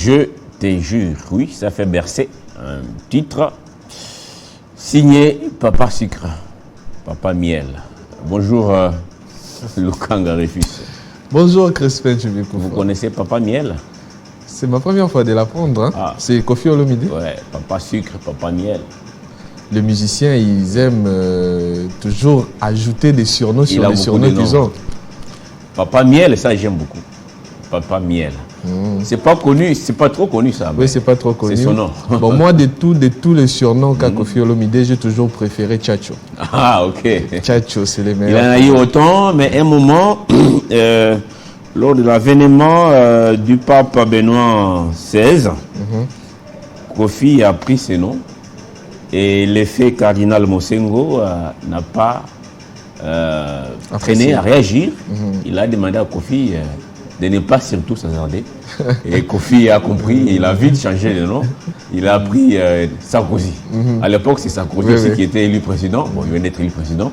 Je te jure, oui, ça fait bercer un titre signé Papa Sucre, Papa Miel. Bonjour, Lukanga Refus. Bonjour, Crispin Chibikoufo. Vous connaissez Papa Miel? C'est ma première fois de l'apprendre. Hein? Ah. C'est Koffi Olomide. Ouais, Papa Sucre, Papa Miel. Les musiciens, ils aiment toujours ajouter des surnoms sur les surnoms qu'ils ont. Papa Miel, ça j'aime beaucoup. Papa Miel. C'est pas connu, c'est pas trop connu ça. Oui, c'est pas trop connu. C'est son nom. Bon, moi, de tous les surnoms qu'a Koffi Olomide, j'ai toujours préféré Tchatcho. Ah, ok. Tchatcho, c'est les meilleurs. Il en a eu autant, mais un moment, lors de l'avènement du pape Benoît XVI, Koffi a pris ses noms et l'effet cardinal Mosengo n'a pas traîné à réagir. Il a demandé à Koffi de ne pas surtout s'hasarder. Et Koffi a compris, il a vite changé de nom. Il a pris Sarkozy. À l'époque, c'est Sarkozy aussi qui était élu président. Bon, il venait d'être élu président.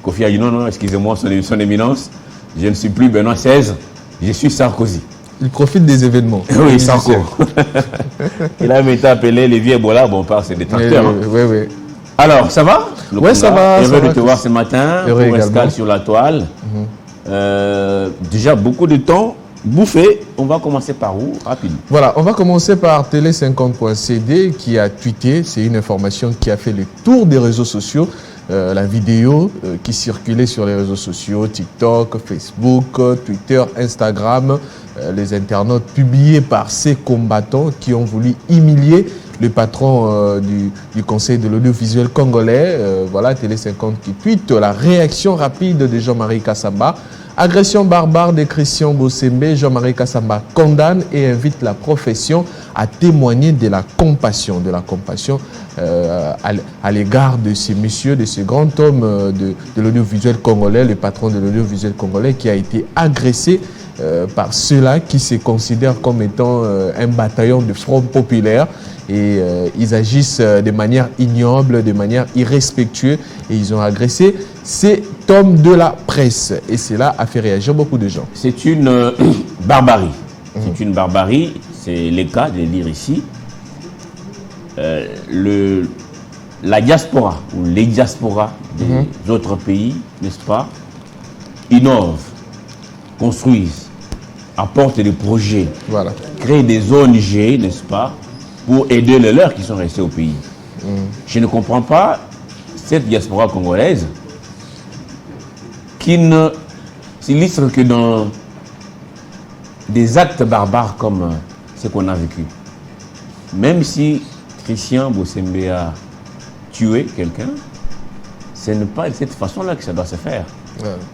Koffi a dit non, excusez-moi, son éminence, je ne suis plus Benoît XVI, je suis Sarkozy. Il profite des événements. Oui, Sarko. Il a été appelé les vieux Ebola, bon, par ses détracteurs. Oui. Alors, ça va? Oui, ça va. Heureux de te voir ce matin, pour Escale sur la toile. Déjà beaucoup de temps bouffé. On va commencer par où? Rapidement. Voilà, on va commencer par Télé50.cd qui a tweeté. C'est une information qui a fait le tour des réseaux sociaux. La vidéo qui circulait sur les réseaux sociaux, TikTok, Facebook, Twitter, Instagram, les internautes publiés par ces combattants qui ont voulu humilier le patron du Conseil de l'audiovisuel congolais. Voilà, Télé50 qui tweete la réaction rapide de Jean-Marie Kassamba. Agression barbare de Christian Bossembe, Jean-Marie Kassamba condamne et invite la profession à témoigner de la compassion à l'égard de ces messieurs, de ce grand homme de l'audiovisuel congolais, le patron de l'audiovisuel congolais qui a été agressé par ceux-là qui se considèrent comme étant un bataillon de front populaire. Et ils agissent de manière ignoble, de manière irrespectueuse. Et ils ont agressé cet homme de la presse. Et cela a fait réagir beaucoup de gens. C'est une barbarie. C'est une barbarie. C'est le cas de lire ici. La diaspora, ou les diasporas des autres pays, n'est-ce pas, innovent, construisent, apportent des projets, créent des ONG, n'est-ce pas, pour aider les leurs qui sont restés au pays. Je ne comprends pas cette diaspora congolaise qui ne s'illustre que dans des actes barbares comme ce qu'on a vécu. Même si Christian Bossembe a tué quelqu'un, ce n'est pas de cette façon-là que ça doit se faire.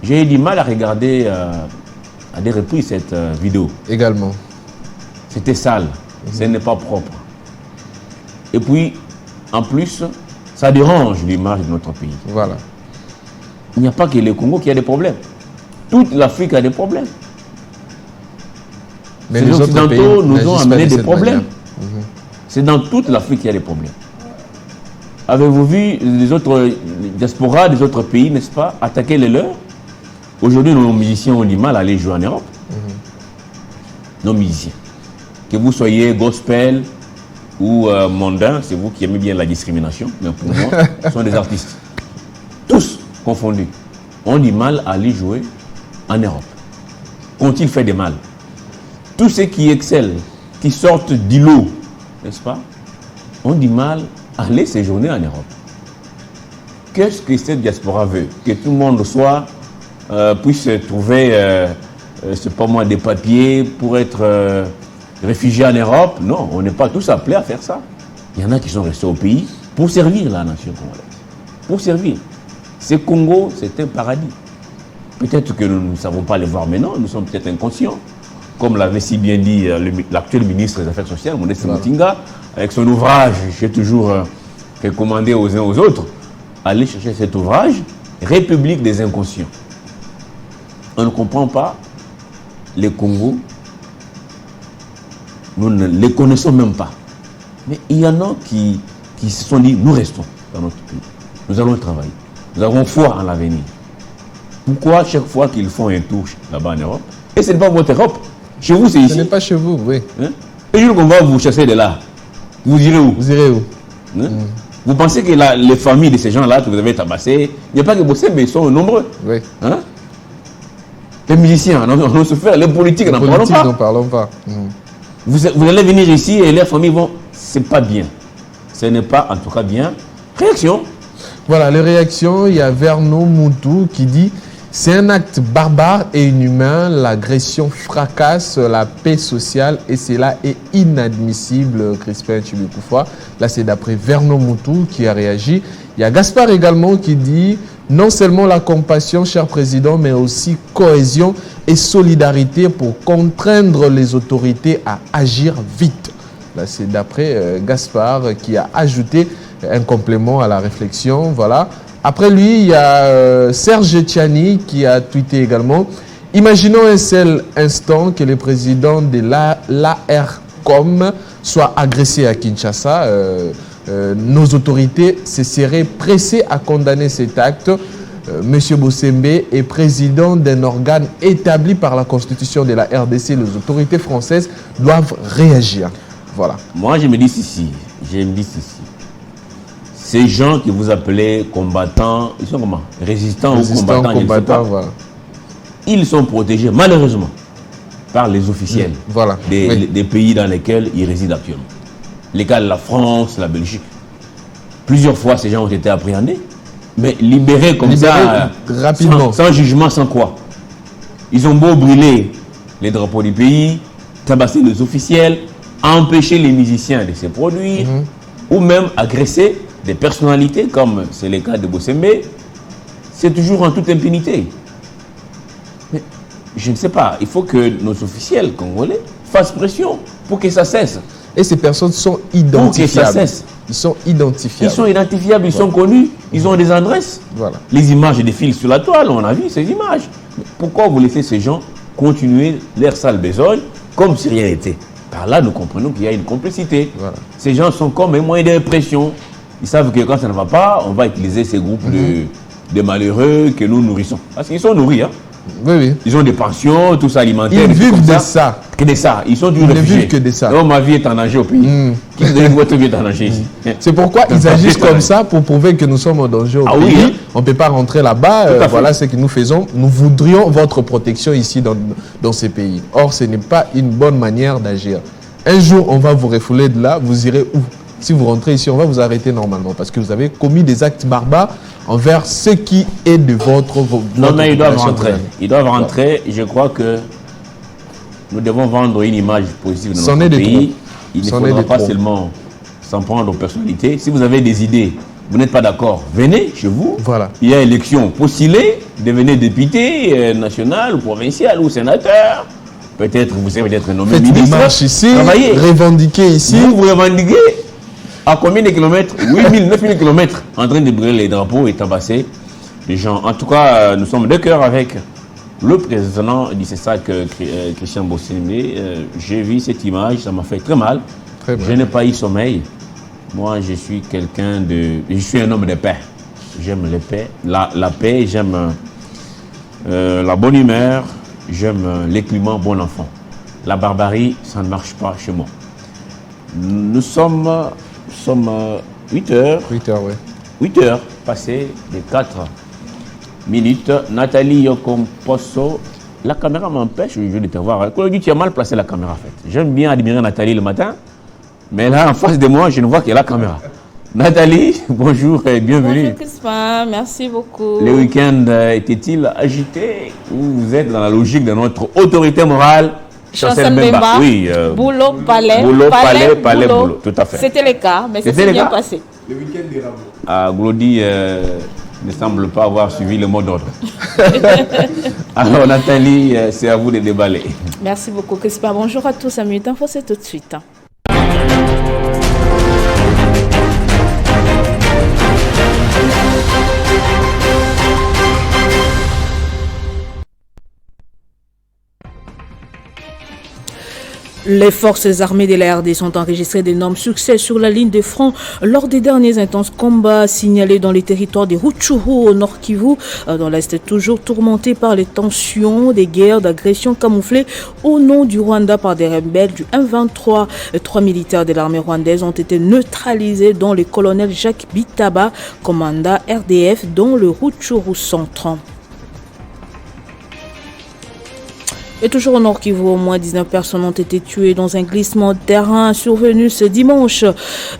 J'ai eu du mal à regarder à des reprises cette vidéo. Également. C'était sale, ce n'est pas propre. Et puis, en plus, ça dérange l'image de notre pays. Voilà. Il n'y a pas que le Congo qui a des problèmes. Toute l'Afrique a des problèmes. Mais les Occidentaux nous ont amené des problèmes. C'est dans toute l'Afrique qu'il y a des problèmes. Avez-vous vu les autres diasporas des autres pays, n'est-ce pas, attaquer les leurs? Aujourd'hui, nos musiciens ont du mal à aller jouer en Europe. Nos musiciens. Que vous soyez gospel ou mondain, c'est vous qui aimez bien la discrimination, mais pour moi, ce sont des artistes. Tous confondus ont du mal à aller jouer en Europe. Qu'ont-ils fait de mal? Tous ceux qui excellent, qui sortent du lot, n'est-ce pas, ont du mal à aller séjourner en Europe. Qu'est-ce que cette diaspora veut? Que tout le monde puisse trouver, c'est pas moi, des papiers pour être réfugiés en Europe? Non, on n'est pas tous appelés à faire ça. Il y en a qui sont restés au pays pour servir la nation congolaise. Pour servir. Ce Congo, c'est un paradis. Peut-être que nous ne savons pas le voir maintenant, nous sommes peut-être inconscients. Comme l'avait si bien dit l'actuel ministre des Affaires sociales, Modeste Mutinga, avec son ouvrage, j'ai toujours recommandé aux uns aux autres, allez chercher cet ouvrage, République des inconscients. On ne comprend pas les Congos, nous ne les connaissons même pas. Mais il y en a qui se sont dit, nous restons dans notre pays, nous allons travailler, nous avons foi en l'avenir. Pourquoi chaque fois qu'ils font un tour là-bas en Europe, et ce n'est pas votre Europe, chez vous c'est ici. Ce n'est pas chez vous, oui. Hein? Le jour qu'on va vous chasser de là, vous irez où? Vous irez où? Hein? Vous pensez que les familles de ces gens-là que vous avez tabassés, il n'y a pas que Bossé, mais ils sont nombreux. Oui. Hein? Les musiciens, on se fait, les politiques, n'en parlons pas. Vous allez venir ici et les familles vont... C'est pas bien. Ce n'est pas en tout cas bien. Réaction. Voilà, les réactions. Il y a Vernon Moutou qui dit « C'est un acte barbare et inhumain. L'agression fracasse la paix sociale et cela est inadmissible. » Crispin Tchibikoufwa. Là, c'est d'après Vernon Moutou qui a réagi. Il y a Gaspard également qui dit « Non seulement la compassion, cher président, mais aussi cohésion et solidarité pour contraindre les autorités à agir vite. » Là, c'est d'après Gaspard qui a ajouté un complément à la réflexion. Voilà. Après lui, il y a Serge Tchani qui a tweeté également. Imaginons un seul instant que le président de l'ARCOM soit agressé à Kinshasa. Nos autorités se seraient pressées à condamner cet acte. Monsieur Bossembe est président d'un organe établi par la Constitution de la RDC. Les autorités françaises doivent réagir. Voilà. Moi, je me dis ceci. Ces gens que vous appelez combattants, ils sont comment? Résistants ou combattants, voilà. Ils sont protégés, malheureusement, par les officiels voilà. des pays dans lesquels ils résident actuellement. Les cas de la France, la Belgique. Plusieurs fois, ces gens ont été appréhendés, mais libérés ça, rapidement. Sans jugement, sans quoi. Ils ont beau brûler les drapeaux du pays, tabasser les officiels, empêcher les musiciens de se produire, ou même agresser des personnalités, comme c'est le cas de Bossembe. C'est toujours en toute impunité. Mais je ne sais pas, il faut que nos officiels congolais fassent pression pour que ça cesse. Et ces personnes sont identifiables. Pour que ça cesse. Ils sont identifiables. Ils sont identifiables, ils sont connus, ils ont des adresses. Voilà. Les images défilent sur la toile, on a vu ces images. Pourquoi vous laissez ces gens continuer leur sale besogne comme si rien n'était? Par là, nous comprenons qu'il y a une complicité. Voilà. Ces gens sont comme un moyen de pression. Ils savent que quand ça ne va pas, on va utiliser ces groupes de malheureux que nous nourrissons. Parce qu'ils sont nourris. Hein? Oui. Ils ont des pensions, tout ça alimentaire. Ils vivent de ça. Que de ça. Ils sont toujours réfugiés. Ils ne vivent que de ça. Donc ma vie est en danger au pays. Qui vous donne votre vie est en danger ici? C'est pourquoi ils agissent comme ça pour prouver que nous sommes en danger au pays. Oui, hein? On ne peut pas rentrer là-bas. Voilà ce que nous faisons. Nous voudrions votre protection ici dans ces pays. Or, ce n'est pas une bonne manière d'agir. Un jour, on va vous refouler de là. Vous irez où? Si vous rentrez ici, on va vous arrêter normalement parce que vous avez commis des actes barbares envers ce qui est de votre non, mais ils doivent rentrer. Ils doivent rentrer. Je crois que nous devons vendre une image positive de notre pays. Il ne faudra pas seulement s'en prendre aux personnalités. Si vous avez des idées, vous n'êtes pas d'accord, venez chez vous. Voilà. Il y a élection, postulez, devenez député national ou provincial ou sénateur. Peut-être vous savez d'être nommé ministre. Faites des marches ici, revendiquez ici. Vous revendiquez à combien de kilomètres? 8000, 9000 kilomètres en train de brûler les drapeaux et tabasser les gens. En tout cas, nous sommes de cœur avec le président du CESAC, Christian Bossembe. J'ai vu cette image, ça m'a fait très mal. Je n'ai pas eu sommeil. Moi, je suis quelqu'un de... Je suis un homme de paix. J'aime la paix. La paix, j'aime la bonne humeur. J'aime les climats bon enfant. La barbarie, ça ne marche pas chez moi. Nous sommes 8 heures. 8 heures, oui. 8 heures passées de 4 minutes. Nathalie Yokomposo, la caméra m'empêche de te voir. Tu as mal placé la caméra en fait. J'aime bien admirer Nathalie le matin, mais là en face de moi, je ne vois que la caméra. Nathalie, bonjour et bienvenue. Bonjour Crispin, merci beaucoup. Le week-end était-il agité ou vous êtes dans la logique de notre autorité morale? Chancel Mbemba, oui, boulot, palais, boulot, tout à fait. C'était le cas, mais ça s'est bien passé. Le week-end des rameaux. Ah, Glody ne semble pas avoir suivi le mot d'ordre. Alors Nathalie, c'est à vous de déballer. Merci beaucoup Crispin. Bonjour à tous, à Minute Info, c'est tout de suite. Les forces armées de la RD sont enregistrées d'énormes succès sur la ligne de front lors des derniers intenses combats signalés dans les territoires des Rutshuru au Nord Kivu, dans l'Est toujours tourmenté par les tensions, des guerres d'agression camouflées au nom du Rwanda par des rebelles du M23. 3 militaires de l'armée rwandaise ont été neutralisés, dont le colonel Jacques Bitaba, commandant RDF dans le Rutshuru centre. Et toujours au Nord Kivu, au moins 19 personnes ont été tuées dans un glissement de terrain survenu ce dimanche.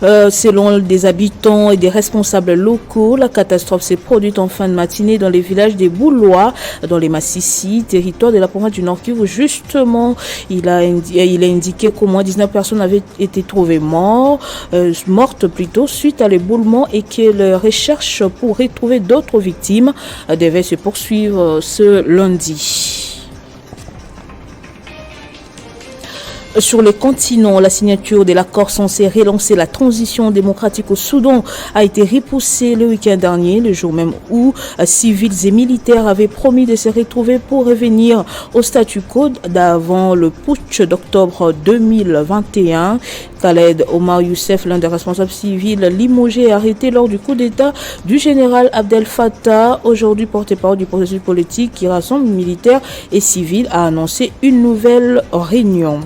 Selon des habitants et des responsables locaux, la catastrophe s'est produite en fin de matinée dans les villages des Boulois, dans les Massissi, territoire de la province du Nord Kivu. Justement, il a indiqué qu'au moins 19 personnes avaient été trouvées mortes plutôt, suite à l'éboulement, et que les recherches pour retrouver d'autres victimes devaient se poursuivre ce lundi. Sur le continent, la signature de l'accord censé relancer la transition démocratique au Soudan a été repoussée le week-end dernier, le jour même où civils et militaires avaient promis de se retrouver pour revenir au statu quo d'avant le putsch d'octobre 2021. Khaled Omar Youssef, l'un des responsables civils limogés et arrêté lors du coup d'État du général Abdel Fattah, aujourd'hui porte-parole du processus politique qui rassemble militaires et civils, a annoncé une nouvelle réunion.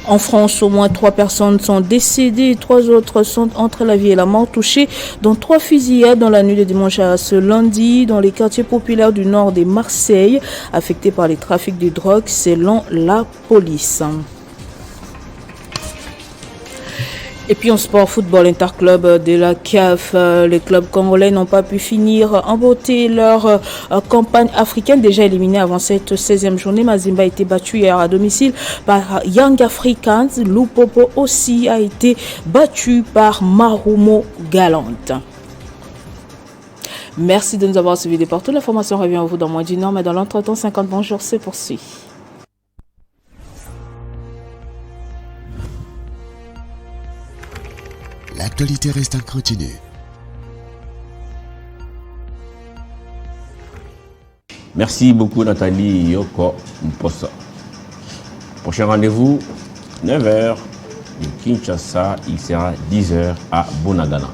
En France, au moins 3 personnes sont décédées et 3 autres sont entre la vie et la mort, touchées dans 3 fusillades dans la nuit de dimanche à ce lundi dans les quartiers populaires du nord de Marseille, affectés par les trafics de drogue selon la police. Et puis en sport, football interclub de la CAF, les clubs congolais n'ont pas pu finir en beauté leur campagne africaine, déjà éliminée avant cette 16e journée. Mazembe a été battu hier à domicile par Young Africans. Lupopo aussi a été battu par Marumo Galante. Merci de nous avoir suivis de partout. L'information revient à vous dans moins d'une heure, mais dans l'entretemps, 50 bonjours se poursuit. L'actualité reste en continu. Merci beaucoup Nathalie Yoko Mposa. Prochain rendez-vous, 9h de Kinshasa, il sera 10h à Bunagana.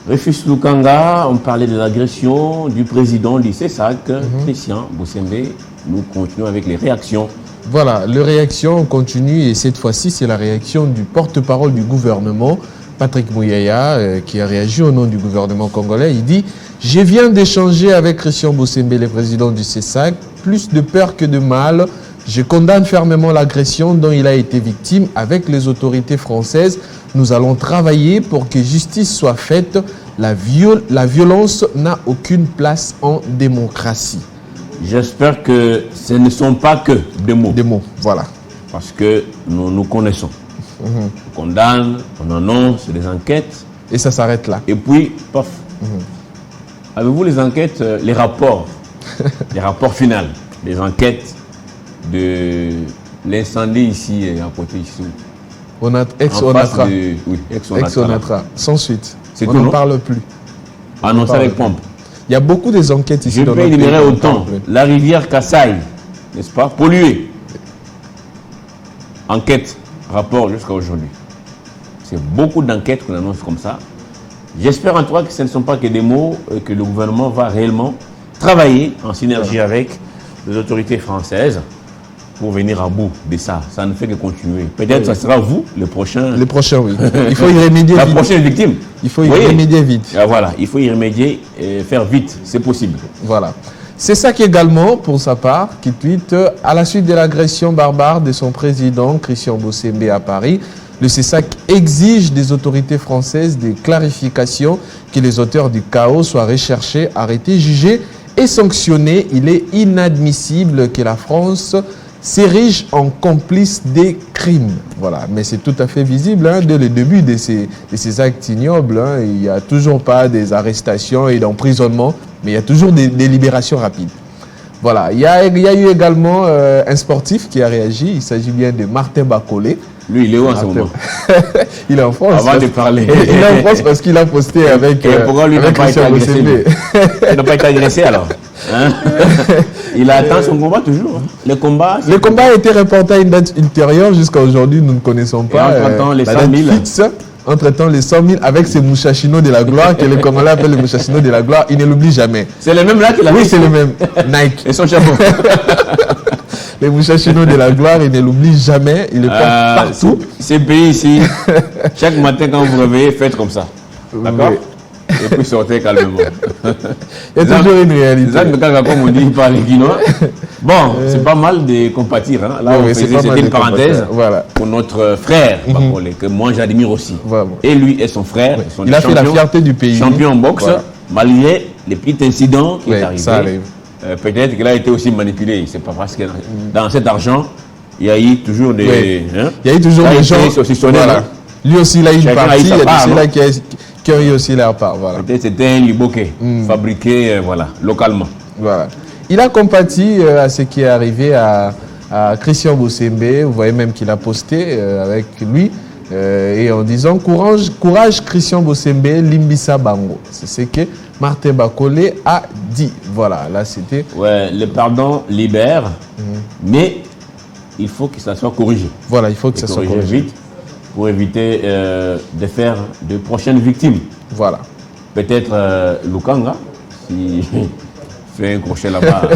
Rufus Lukanga, on parlait de l'agression du président du CESAC, Christian Bossembe. Nous continuons avec les réactions. Voilà, les réactions continuent et cette fois-ci, c'est la réaction du porte-parole du gouvernement, Patrick Mouyaya, qui a réagi au nom du gouvernement congolais. Il dit « Je viens d'échanger avec Christian Bossembe, le président du CESAC, plus de peur que de mal. Je condamne fermement l'agression dont il a été victime avec les autorités françaises. Nous allons travailler pour que justice soit faite. La violence n'a aucune place en démocratie. » J'espère que ce ne sont pas que des mots. Des mots, voilà. Parce que nous connaissons. On condamne, on annonce des enquêtes. Et ça s'arrête là. Et puis, paf. Avez-vous les enquêtes, les rapports finaux, les enquêtes de l'incendie ici, à côté ici. Ex-Onatra. Oui, Ex-Onatra. Sans suite. C'est on tout, n'en non? parle plus. Annoncé avec pompe. Il y a beaucoup des enquêtes ici. Je peux énumérer autant. La rivière Kassai, n'est-ce pas, polluée. Enquête, rapport jusqu'à aujourd'hui. C'est beaucoup d'enquêtes qu'on annonce comme ça. J'espère en tout cas que ce ne sont pas que des mots, que le gouvernement va réellement travailler en synergie avec les autorités françaises pour venir à bout de ça. Ça ne fait que continuer. Peut-être que ça sera vous, le prochain. Le prochain, oui. Il faut y remédier la vite. prochaine victime. Il faut y remédier vite. Voilà, il faut y remédier et faire vite. C'est possible. Voilà. C'est ça qui également, pour sa part, qui tweete à la suite de l'agression barbare de son président, Christian Bossembe, à Paris. Le CESAC exige des autorités françaises des clarifications, que les auteurs du chaos soient recherchés, arrêtés, jugés et sanctionnés. Il est inadmissible que la France s'érige en complice des crimes. Voilà, mais c'est tout à fait visible dès le début de ces actes ignobles. Il n'y a toujours pas des arrestations et d'emprisonnement, mais il y a toujours des libérations rapides. Voilà, il y a eu également un sportif qui a réagi. Il s'agit bien de Martin Bakolé. Lui, il est où en ce moment? Il est en France. Avant de parler. Il est en France parce qu'il a posté avec. Pourquoi lui n'a pas été agressé? Il n'a pas été agressé alors, hein? Il attend son combat toujours. Le combat a été reporté à une date ultérieure. Jusqu'à aujourd'hui, nous ne connaissons pas. Entre-temps, les 100 000. Entre-temps, les 100 000 avec ces mouchachino de la gloire, que les Congolais appellent les mouchachino de la gloire, il ne l'oublie jamais. C'est le même là qu'il a. Oui, c'est le même. Nike. Et son chapeau. Les mouchachino de la gloire, il ne l'oublie jamais. Il est partout. Ces pays ici, chaque matin quand vous vous réveillez, faites comme ça. D'accord? Oui. Et puis sortez calmement. Il y a toujours une réalité. Comme on dit par les Guinois. Bon, c'est pas mal de compatir. Hein. Là, c'était une parenthèse pour notre frère, Bakole, que moi j'admire aussi. Voilà. Et lui et son frère. Il a fait la fierté du pays. Champion en boxe, malgré les petits incidents qui est arrivé. Ça arrive. Peut-être qu'il a été aussi manipulé. C'est pas parce que dans cet argent, il y a eu toujours des. Oui. Il y a eu toujours des gens. Voilà. Lui aussi, il a eu une partie. Il y a ceux-là qui ont eu aussi leur part. Voilà. Peut-être c'était un liboké fabriqué localement. Voilà. Il a compati à ce qui est arrivé à Christian Bosembe. Vous voyez même qu'il a posté avec lui et en disant courage Christian Bosembe, Limbisa Bango. C'est ce que Martin Bakole a dit. Voilà, là c'était. Ouais, le pardon libère, mais il faut que ça soit corrigé. Voilà, il faut que ça soit corrigé vite pour éviter de faire de prochaines victimes. Voilà. Peut-être Lukanga, si fait un crochet là-bas,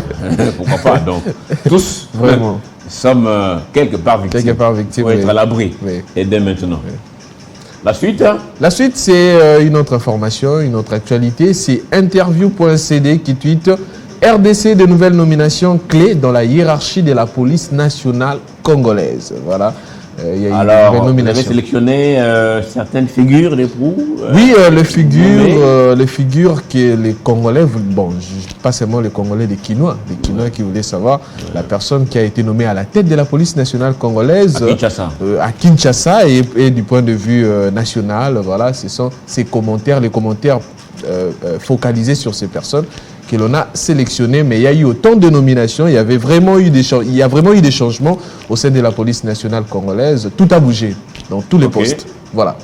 pourquoi pas. Donc, tous vraiment sommes quelque part victimes. Pour être à l'abri. Oui. Et dès maintenant. Oui. La suite? La suite, c'est une autre information, une autre actualité. C'est interview.cd qui tweete RDC de nouvelles nominations clés dans la hiérarchie de la police nationale congolaise. Voilà. Il y a alors, vous avez sélectionné certaines figures des proux Oui, les figures que les Congolais, bon, pas seulement les Congolais, les Quinois qui voulaient savoir la personne qui a été nommée à la tête de la police nationale congolaise à Kinshasa et du point de vue national, voilà, ce sont les commentaires focalisés sur ces personnes que l'on a sélectionné, mais il y a eu autant de nominations, il y a vraiment eu des changements au sein de la police nationale congolaise. Tout a bougé dans tous les postes. Voilà.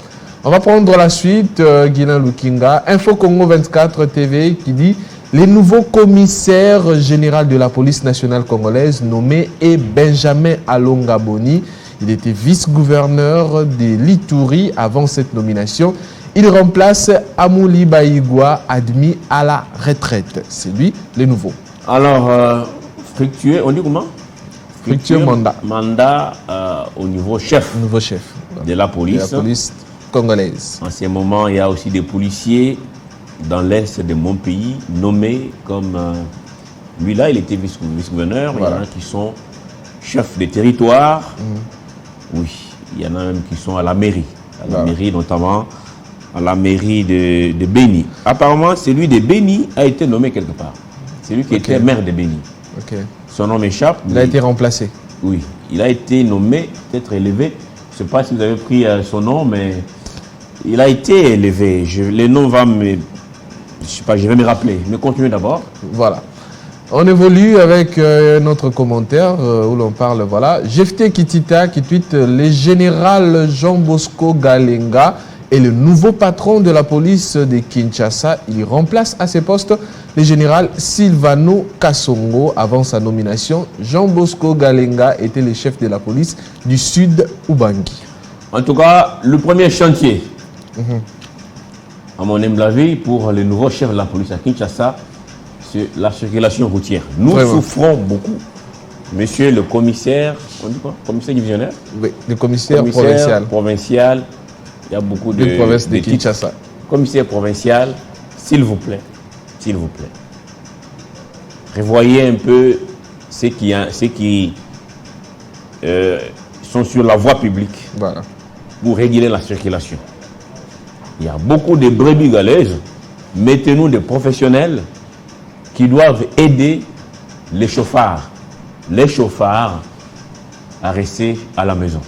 On va prendre la suite, Guilain Lukinga. Info Congo 24 TV qui dit les nouveaux commissaires généraux de la police nationale congolaise nommé est Benjamin Alonga Boni. Il était vice-gouverneur de l'Ituri avant cette nomination. Il remplace Amouli Baïgwa, admis à la retraite. C'est lui, le nouveau. Alors, fructueux, on dit comment? Fructueux mandat. Mandat au niveau chef. Nouveau chef. De la police. De la police congolaise. En ce moment, il y a aussi des policiers dans l'est de mon pays nommés comme... lui là, il était vice-gouverneur. Voilà. Il y en a qui sont chefs de territoire. Oui, il y en a même qui sont à la mairie. À la mairie notamment... à la mairie de Béni. Apparemment, celui de Béni a été nommé quelque part. C'est lui qui était maire de Béni. Son nom m'échappe. Il a été remplacé. Oui, il a été nommé, peut-être élevé. Je ne sais pas si vous avez pris son nom, mais il a été élevé. Le nom va me... Je ne sais pas, je vais me rappeler. Mais continuez d'abord. Voilà. On évolue avec notre commentaire où l'on parle, voilà. Jefté Kitita qui tweete le général Jean Bosco Galenga est le nouveau patron de la police de Kinshasa. Il remplace à ce poste le général Silvano Kassongo. Avant sa nomination, Jean Bosco Galenga était le chef de la police du Sud Ubangi. En tout cas, le premier chantier, à mon humble avis, pour le nouveau chef de la police à Kinshasa, c'est la circulation routière. Nous souffrons beaucoup. Monsieur le commissaire, on dit quoi? Commissaire divisionnaire? Oui, le commissaire provincial. Il y a beaucoup de provinces de Kinshasa. Commissaire provincial, s'il vous plaît, revoyez un peu ceux qui sont sur la voie publique pour réguler la circulation. Il y a beaucoup de brebis galeuses. Mettez-nous des professionnels qui doivent aider les chauffards à rester à la maison.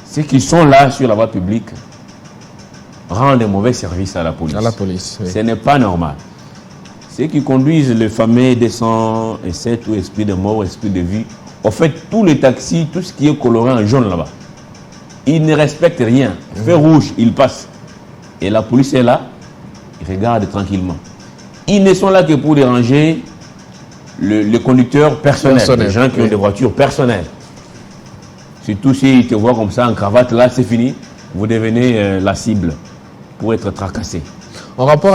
Ceux qui sont là sur la voie publique rendent un mauvais service à la police. Oui. Ce n'est pas normal. Ceux qui conduisent le fameux 207 ou esprit de mort, esprit de vie, En fait, tous les taxis, tout ce qui est coloré en jaune là-bas, ils ne respectent rien. Feu rouge, ils passent. Et la police est là, ils regardent tranquillement. Ils ne sont là que pour déranger le conducteur personnel, les gens qui ont des voitures personnelles. Surtout s'ils te voient comme ça en cravate, là c'est fini, vous devenez la cible pour être tracassé.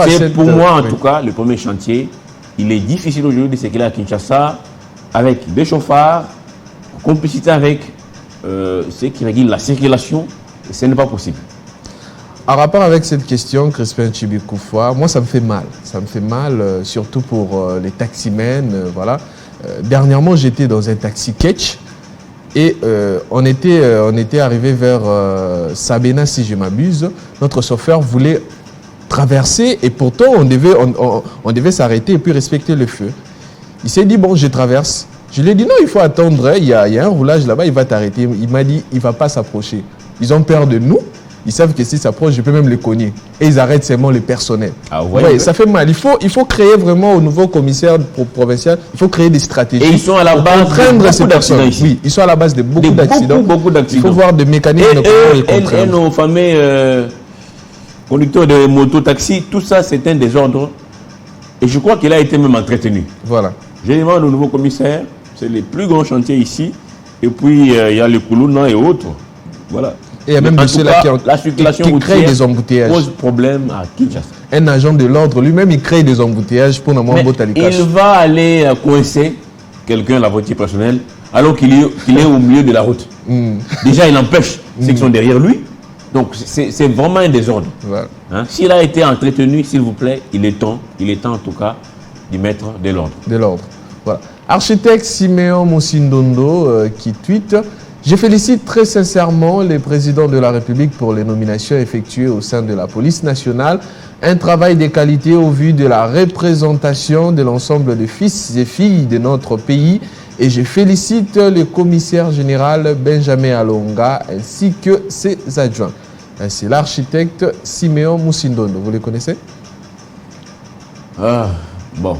C'est pour moi en tout cas le premier chantier. Il est difficile aujourd'hui de circuler à Kinshasa avec des chauffards, en complicité avec ceux qui régulent la circulation, et ce n'est pas possible. En rapport avec cette question, Crispin Tshibikoufoua, moi ça me fait mal. Ça me fait mal, surtout pour les taximens. Voilà. Dernièrement, j'étais dans un taxi catch et on était arrivé vers Sabena, si je m'abuse. Notre chauffeur voulait traverser et pourtant on devait s'arrêter et puis respecter le feu. Il s'est dit, bon, je traverse. Je lui ai dit, non, il faut attendre, il y a un roulage là-bas, il va t'arrêter. Il m'a dit, il ne va pas s'approcher. Ils ont peur de nous. Ils savent que s'ils s'approchent, je peux même les cogner. Et ils arrêtent seulement les personnels. Ah ouais, ça fait mal. Il faut créer vraiment au nouveau commissaire provincial, il faut créer des stratégies. Et ils sont à la base de beaucoup d'accidents ici. Oui, ils sont à la base de beaucoup d'accidents. Il faut voir des mécanismes pour les contraindre. Et nos fameux conducteurs de moto-taxi, tout ça c'est un désordre. Et je crois qu'il a été même entretenu. Voilà. Je demande au nouveau commissaire, c'est les plus grands chantiers ici. Et puis il y a le Koulouna et autres. Voilà. Et il y a même de ceux-là qui créent des embouteillages. Pose problème à Kinshasa. Un agent de l'ordre lui-même, il crée des embouteillages pour nous montrer Botalikash. Il va aller coincer quelqu'un, la voiture personnelle, alors qu'il est au milieu de la route. Déjà, il empêche ceux qui sont derrière lui. Donc, c'est vraiment un désordre. Voilà. Hein? S'il a été entretenu, s'il vous plaît, il est temps en tout cas d'y mettre de l'ordre. De l'ordre. Voilà. Architecte Siméon Moussindondo qui tweete: je félicite très sincèrement les présidents de la République pour les nominations effectuées au sein de la police nationale. Un travail de qualité au vu de la représentation de l'ensemble des fils et filles de notre pays. Et je félicite le commissaire général Benjamin Alonga ainsi que ses adjoints. C'est l'architecte Siméon Moussindondo. Vous le connaissez? Bon,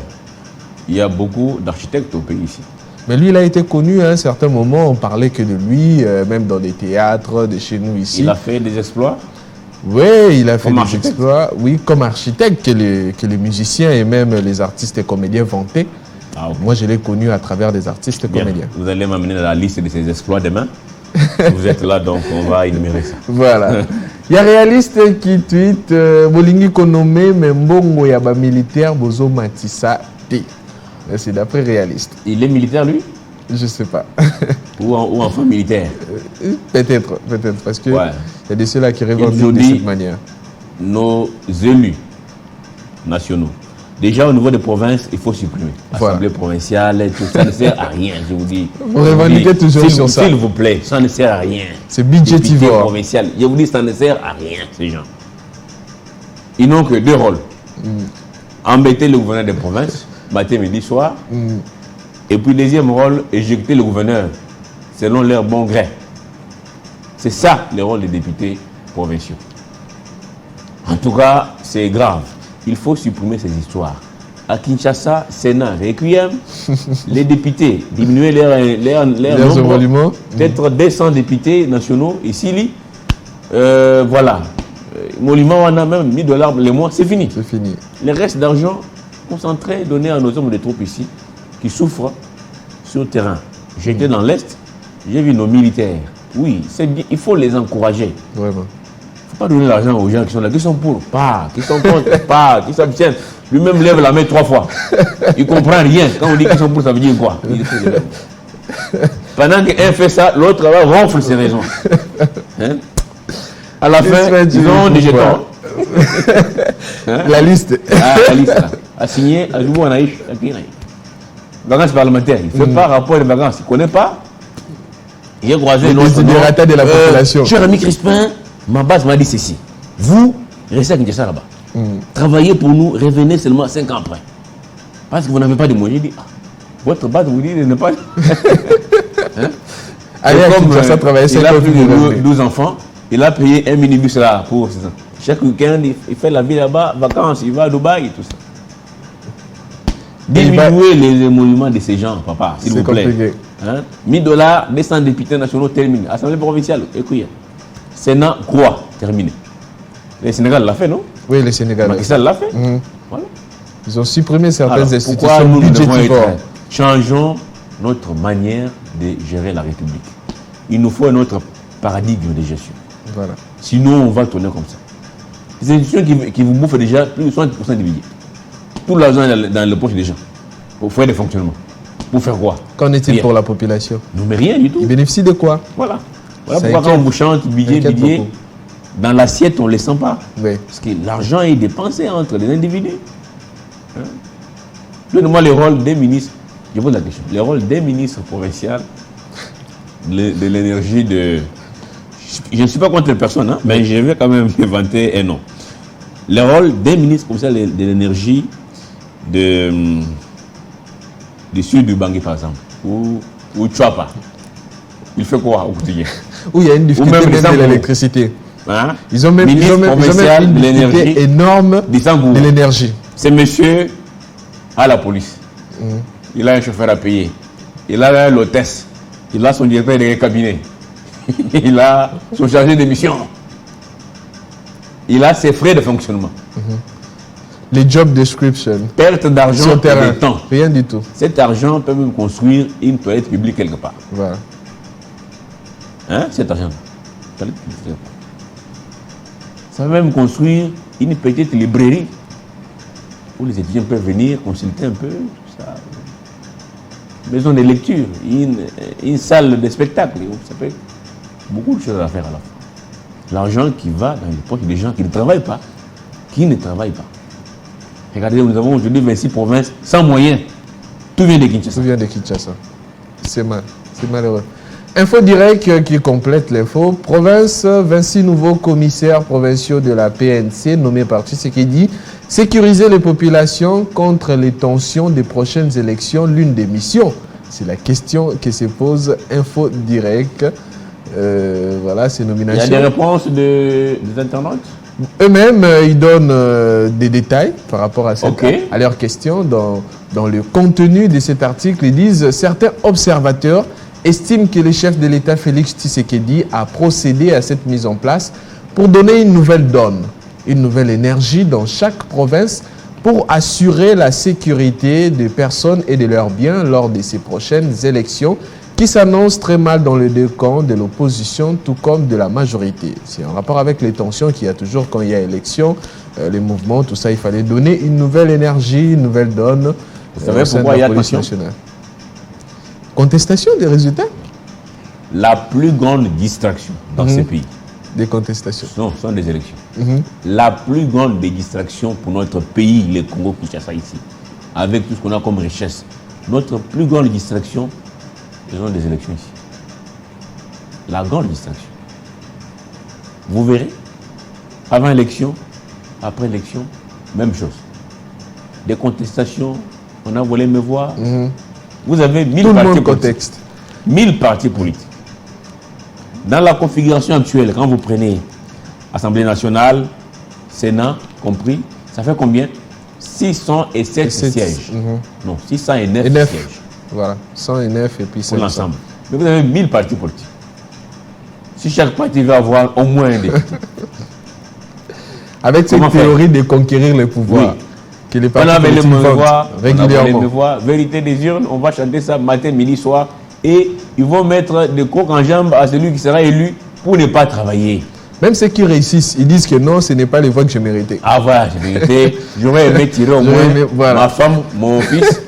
il y a beaucoup d'architectes au pays ici. Mais lui, il a été connu à un certain moment, on parlait que de lui, même dans des théâtres de chez nous ici. Il a fait des exploits? Oui, il a fait des exploits, oui, comme architecte que les musiciens et même les artistes et comédiens vantaient. Ah, okay. Moi, je l'ai connu à travers des artistes et comédiens. Vous allez m'amener dans la liste de ses exploits demain. Vous êtes là, donc on va énumérer ça. Voilà. Il y a un réaliste qui tweet Bolingi Konome, mais Mbongo Yaba militaire, Bozo Matissa T. C'est d'après réaliste. Il est militaire, lui? Je ne sais pas. Ou enfant militaire? Peut-être, parce qu'il y a de ceux-là qui revendiquent de cette manière. Nos élus nationaux, déjà au niveau des provinces, il faut supprimer. L'Assemblée provinciale, tout ça ne sert à rien, je vous dis. Vous revendiquez toujours sur ça. S'il vous plaît, ça ne sert à rien. C'est budgétivore. Provincial. Je vous dis, ça ne sert à rien, ces gens. Ils n'ont que deux rôles. Embêter le gouverneur des provinces, matin, midi, soir. Et puis, deuxième rôle, éjecter le gouverneur selon leur bon gré. C'est ça le rôle des députés provinciaux. En tout cas, c'est grave. Il faut supprimer ces histoires. À Kinshasa, Sénat, Requiem, les députés, diminuer leur nombre. Peut-être 200 députés nationaux ici. Voilà. Monument, on a même $1000 les mois, c'est fini. C'est fini. Le reste d'argent concentré, donné à nos hommes de troupes ici, qui souffrent sur le terrain. J'étais dans l'Est, j'ai vu nos militaires. Oui, c'est bien, il faut les encourager. Vraiment. Il ne faut pas donner l'argent aux gens qui sont là, qui sont pour, pas, qui sont contre, pas, qui s'abstiennent. Lui-même lève la main 3 fois. Il ne comprend rien. Quand on dit qu'ils sont pour, ça veut dire quoi? Pendant qu'un fait ça, l'autre ronfle ses raisons. Hein? À la fin, ils ont des jetons. Hein? La liste. La liste, là. À signer, à jouer en Aïch, à Pinaï. Vacances parlementaires, il ne fait pas rapport de vacances, il ne connaît pas. J'ai croisé un autre de la population. Cher ami Crispin, ma base m'a dit ceci. Vous, restez à Kinshasa là-bas. Travaillez pour nous, revenez seulement 5 ans après. Parce que vous n'avez pas de moyens. J'ai dit, votre base vous dit de ne pas. Hein? Allez, comme ça, travailler 5 ans. Il a plus de 12 enfants. Il a payé un minibus là pour ça. Chaque week-end, il fait la vie là-bas, vacances, il va à Dubaï et tout ça. Diminuez les émoluments de ces gens, papa, s'il vous plaît. Hein? 1000 $, 200 députés nationaux, terminé. Assemblée provinciale, écoutez. Sénat, quoi, terminé. Le Sénégal l'a fait, non? Oui, le Sénégal. Macky Sall l'a fait. Voilà. Ils ont supprimé certaines Alors, institutions pourquoi nous devons budgétivores. changeons notre manière de gérer la République. Il nous faut un autre paradigme de gestion. Voilà. Sinon, on va tourner comme ça. C'est une institution qui vous bouffe déjà plus de 60% du budget. Tout l'argent est dans le poche des gens. Pour faire des fonctionnements. Pour faire quoi? Qu'en est-il pour la population? Non, mais rien du tout. Ils bénéficient de quoi? Voilà. Voilà Ça pourquoi quand on inquiète. vous chante budget, Beaucoup. dans l'assiette, on ne les sent pas. Oui. Parce que l'argent est dépensé entre les individus. Hein? Donnez-moi le rôle des ministres. Je pose la question. Le rôle des ministres provinciaux de l'énergie de... Je ne suis pas contre les personnes, hein, mais je vais quand même inventer un nom. Le rôle des ministres provinciaux de l'énergie du sud du Bangui, par exemple, ou Tchouapa. Il fait quoi au quotidien? Où il y a une difficulté même même les de l'électricité. Hein? Ils ont même une de difficulté l'énergie énorme d'Issangourou. de l'énergie. C'est monsieur à la police. Il a un chauffeur à payer. Il a l'hôtesse. Il a son directeur de cabinet. Il a son chargé de mission. Il a ses frais de fonctionnement. Les job descriptions. Perte d'argent Sur et terrain. de temps. Rien du tout. Cet argent peut même construire une toilette publique quelque part. Voilà. Hein? Cet argent. Toilette publique quelque part. Ça peut même construire une petite librairie où les étudiants peuvent venir consulter un peu. Tout ça. Maison de lecture, une salle de spectacle. Ça peut être beaucoup de choses à faire à la fois. L'argent qui va dans les poches des gens qui ne travaillent pas. Qui ne travaillent pas. Regardez, nous avons aujourd'hui 26 provinces sans moyens. Tout vient de Kinshasa. Tout vient de Kinshasa. C'est mal. C'est malheureux. Info direct qui complète l'info. Province, 26 nouveaux commissaires provinciaux de la PNC nommés par Tshisekedi. Sécuriser les populations contre les tensions des prochaines élections, l'une des missions. C'est la question que se pose Info direct. Voilà, ces nominations. Il y a des réponses des internautes? Eux-mêmes, ils donnent des détails par rapport à, à leurs questions. Dans le contenu de cet article, ils disent « Certains observateurs estiment que le chef de l'État, Félix Tshisekedi, a procédé à cette mise en place pour donner une nouvelle donne, une nouvelle énergie dans chaque province pour assurer la sécurité des personnes et de leurs biens lors de ces prochaines élections qui s'annoncent très mal dans les deux camps de l'opposition tout comme de la majorité. » C'est en rapport avec les tensions qu'il y a toujours quand il y a élection, les mouvements, tout ça, il fallait donner une nouvelle énergie, une nouvelle donne. Vous savez pourquoi il y a tension? Contestation des résultats? La plus grande distraction dans ces pays. Des contestations. Non, ce sont des élections. La plus grande des distractions pour notre pays, le Congo-Kinshasa ici, avec tout ce qu'on a comme richesse, notre plus grande distraction, ce sont des élections ici. La grande distraction. Vous verrez, avant élection, après élection, même chose. Des contestations, on a volé me voir. Vous avez 1000 partis politiques. 1000 partis politiques. Dans la configuration actuelle, quand vous prenez Assemblée nationale, Sénat, compris, ça fait combien? 607 sièges. Non, 609 sièges. Voilà, 109 et puis 500. Pour l'ensemble. Mais vous avez 1000 partis politiques. Si chaque parti veut avoir au moins un député. Avec cette théorie de conquérir le pouvoir. Oui. Que les partis politiques votent régulièrement. Vérité des urnes, on va chanter ça matin, midi, soir. Et ils vont mettre des crocs en jambes à celui qui sera élu pour ne pas travailler. Même ceux qui réussissent, ils disent que non, ce n'est pas les voix que je méritais. Ah voilà, j'ai mérité. J'aurais aimé tirer au moins ma femme, mon fils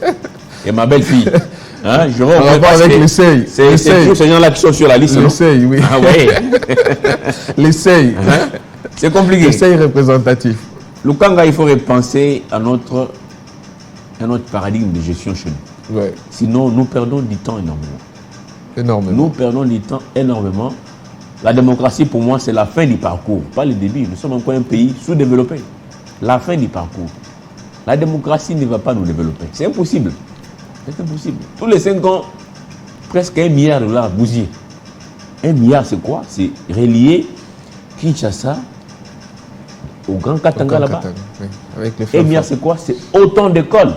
et ma belle-fille. Hein, j'aurais en rapport avec l'essai. C'est tous ces gens-là qui sont sur la liste. L'essai, oui. Ah oui. L'essai. C'est compliqué. L'essai représentatif. Lukanga, il faut repenser à notre paradigme de gestion chez nous. Ouais. Sinon, nous perdons du temps énormément. Nous perdons du temps énormément. La démocratie, pour moi, c'est la fin du parcours, pas le début. Nous sommes encore un pays sous-développé. La fin du parcours. La démocratie ne va pas nous développer. C'est impossible. C'est impossible. Tous les 5 ans, presque $1 milliard bousillé. 1 milliard, c'est quoi? C'est relier Kinshasa au Grand Katanga là-bas. Oui. Avec les 1 milliard, c'est quoi? C'est autant d'écoles.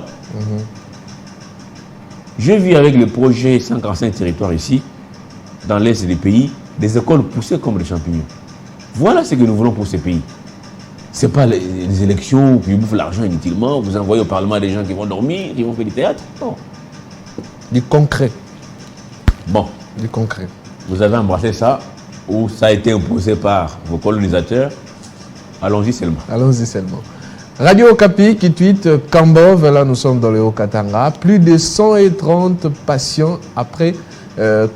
J'ai vu avec le projet 145 territoires ici, dans l'est des pays, des écoles poussées comme des champignons. Voilà ce que nous voulons pour ces pays. Ce n'est pas les élections qui bouffent l'argent inutilement, vous envoyez au Parlement des gens qui vont dormir, qui vont faire du théâtre. Non. Du concret. Bon. Du concret. Vous avez embrassé ça, ou ça a été imposé par vos colonisateurs. Allons-y seulement. Allons-y seulement. Radio Okapi qui tweet Kambov, là nous sommes dans le Haut-Katanga, plus de 130 patients après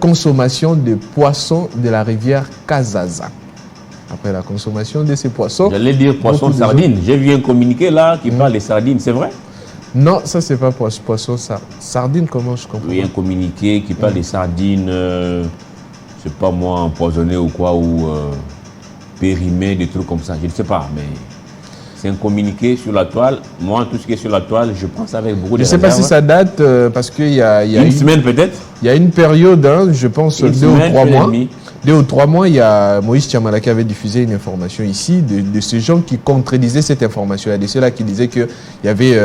consommation de poissons de la rivière Kazaza. Après la consommation de ces poissons. J'allais dire poisson sardine. J'ai vu un communiqué là qui parle des sardines, c'est vrai? Non, ça c'est pas poisson sardine, comment je comprends? Oui, un communiqué qui parle des sardines, je sais pas moi, empoisonnées ou quoi, ou périmées, des trucs comme ça, je ne sais pas, mais c'est un communiqué sur la toile. Moi, tout ce qui est sur la toile, je pense avec beaucoup de réserves. Je ne sais pas si ça date, parce qu'il y a une semaine peut-être. Il y a une période, hein, je pense 2 ou 3 mois. 2 ou 3 mois, il y a Moïse Tchamala qui avait diffusé une information ici de ces gens qui contredisaient cette information. Il y a de ceux-là qui disaient qu'il y avait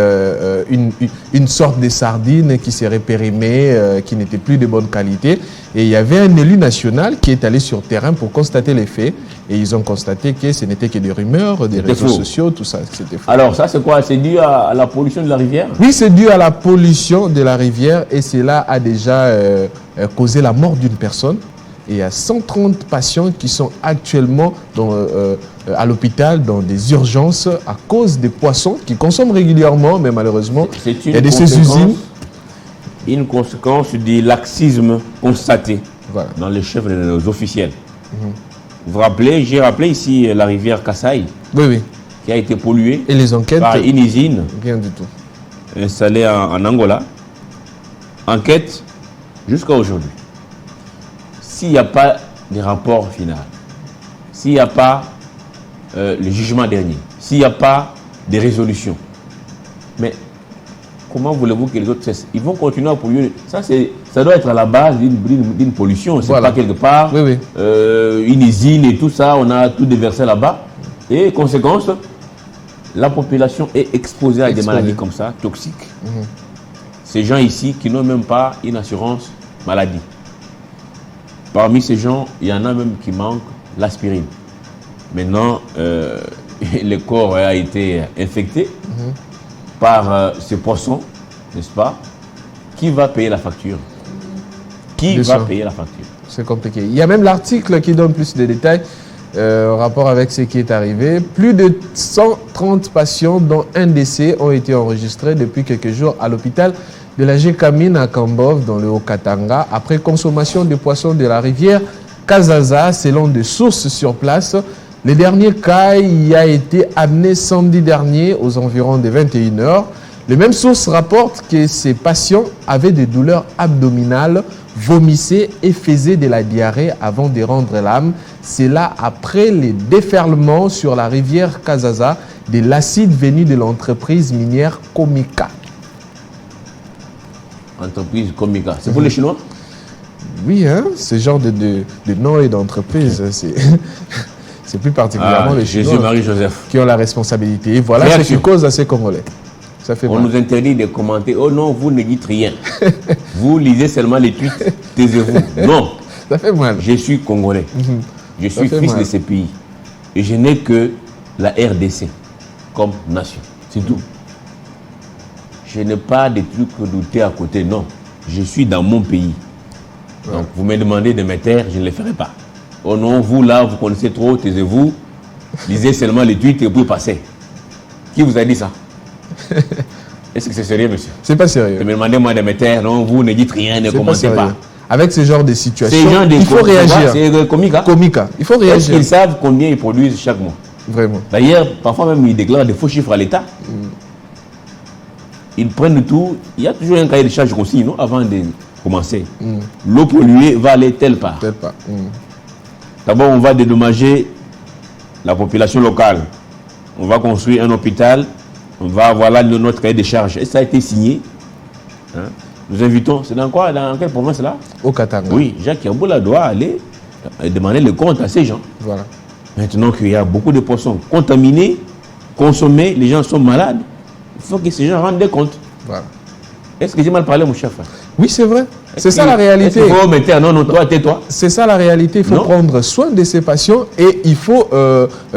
une sorte de sardine qui serait périmée, qui n'était plus de bonne qualité. Et il y avait un élu national qui est allé sur terrain pour constater les faits. Et ils ont constaté que ce n'était que des rumeurs, des réseaux sociaux, tout ça. C'était faux. Alors ça c'est quoi? C'est dû à la pollution de la rivière? Oui, c'est dû à la pollution de la rivière et cela a déjà causé la mort d'une personne. Et il y a 130 patients qui sont actuellement à l'hôpital dans des urgences à cause des poissons qu'ils consomment régulièrement, mais malheureusement, il y a de ces usines. Une conséquence du laxisme constaté dans les chefs de nos officiels. Vous vous rappelez, j'ai rappelé ici la rivière Kasaï, qui a été polluée et les enquêtes par une usine rien du tout installée en Angola. Enquête jusqu'à aujourd'hui. S'il n'y a pas de rapport final, s'il n'y a pas le jugement dernier, s'il n'y a pas de résolution, mais comment voulez-vous que les autres cessent? Ils vont continuer à polluer. Ça doit être à la base d'une pollution. C'est pas quelque part une usine et tout ça, on a tout déversé là-bas. Et conséquence, la population est exposée à des maladies comme ça, toxiques. Ces gens ici qui n'ont même pas une assurance maladie. Parmi ces gens, il y en a même qui manquent l'aspirine. Maintenant, le corps a été infecté par ces poissons, n'est-ce pas? Qui va payer la facture? Qui va payer la facture? C'est compliqué. Il y a même l'article qui donne plus de détails en rapport avec ce qui est arrivé. Plus de 130 patients, dont un décès, ont été enregistrés depuis quelques jours à l'hôpital de la Gécamine à Kambov, dans le Haut-Katanga, après consommation de poissons de la rivière Kazaza, selon des sources sur place. Le dernier cas y a été amené samedi dernier aux environs de 21h. Les mêmes sources rapportent que ces patients avaient des douleurs abdominales, vomissaient et faisaient de la diarrhée avant de rendre l'âme. C'est là après les déferlements sur la rivière Kazaza de l'acide venu de l'entreprise minière Komika. Entreprise Komika, c'est pour les Chinois? Oui, hein, ce genre de nom et d'entreprise, c'est plus particulièrement les Chinois Jésus-Marie-Joseph qui ont la responsabilité. Et voilà ce qui cause à ces Congolais. Ça fait On nous interdit de commenter. Oh non, vous ne dites rien. Vous lisez seulement les tweets. Taisez-vous. Non. Ça fait mal. Je suis Congolais. Je suis fils de ces pays. Et je n'ai que la RDC comme nation. C'est tout. Je n'ai pas de trucs doutés à côté. Non. Je suis dans mon pays. Donc, vous me demandez de me taire, je ne le ferai pas. Oh non, vous là, vous connaissez trop, taisez-vous. Lisez seulement les tweets et puis passez. Qui vous a dit ça? Est-ce que c'est sérieux, monsieur? C'est pas sérieux. Vous me demandez moi de me taire, non, vous ne dites rien, ne commentez pas. Avec ce genre de situation, il faut réagir. C'est Komika. Komika. Il faut réagir. Est-ce qu'ils savent combien ils produisent chaque mois? Vraiment. D'ailleurs, parfois même, ils déclarent des faux chiffres à l'État. Ils prennent tout. Il y a toujours un cahier de charge aussi, non, avant de commencer. L'eau polluée va aller telle part. D'abord, on va dédommager la population locale. On va construire un hôpital. On va avoir là notre cahier de charge. Et ça a été signé. Hein? Nous invitons. C'est dans quoi? Dans quelle province là? Au Katanga. Oui, Jacques Yaboula doit aller demander le compte à ces gens. Voilà. Maintenant qu'il y a beaucoup de poissons contaminés, consommés, les gens sont malades, il faut que ces gens rendent des comptes. Voilà. Est-ce que j'ai mal parlé, mon chef? Oui, c'est vrai. C'est ça la réalité. Il faut mettre non, toi, tais-toi. C'est ça la réalité. Il faut prendre soin de ces patients et il faut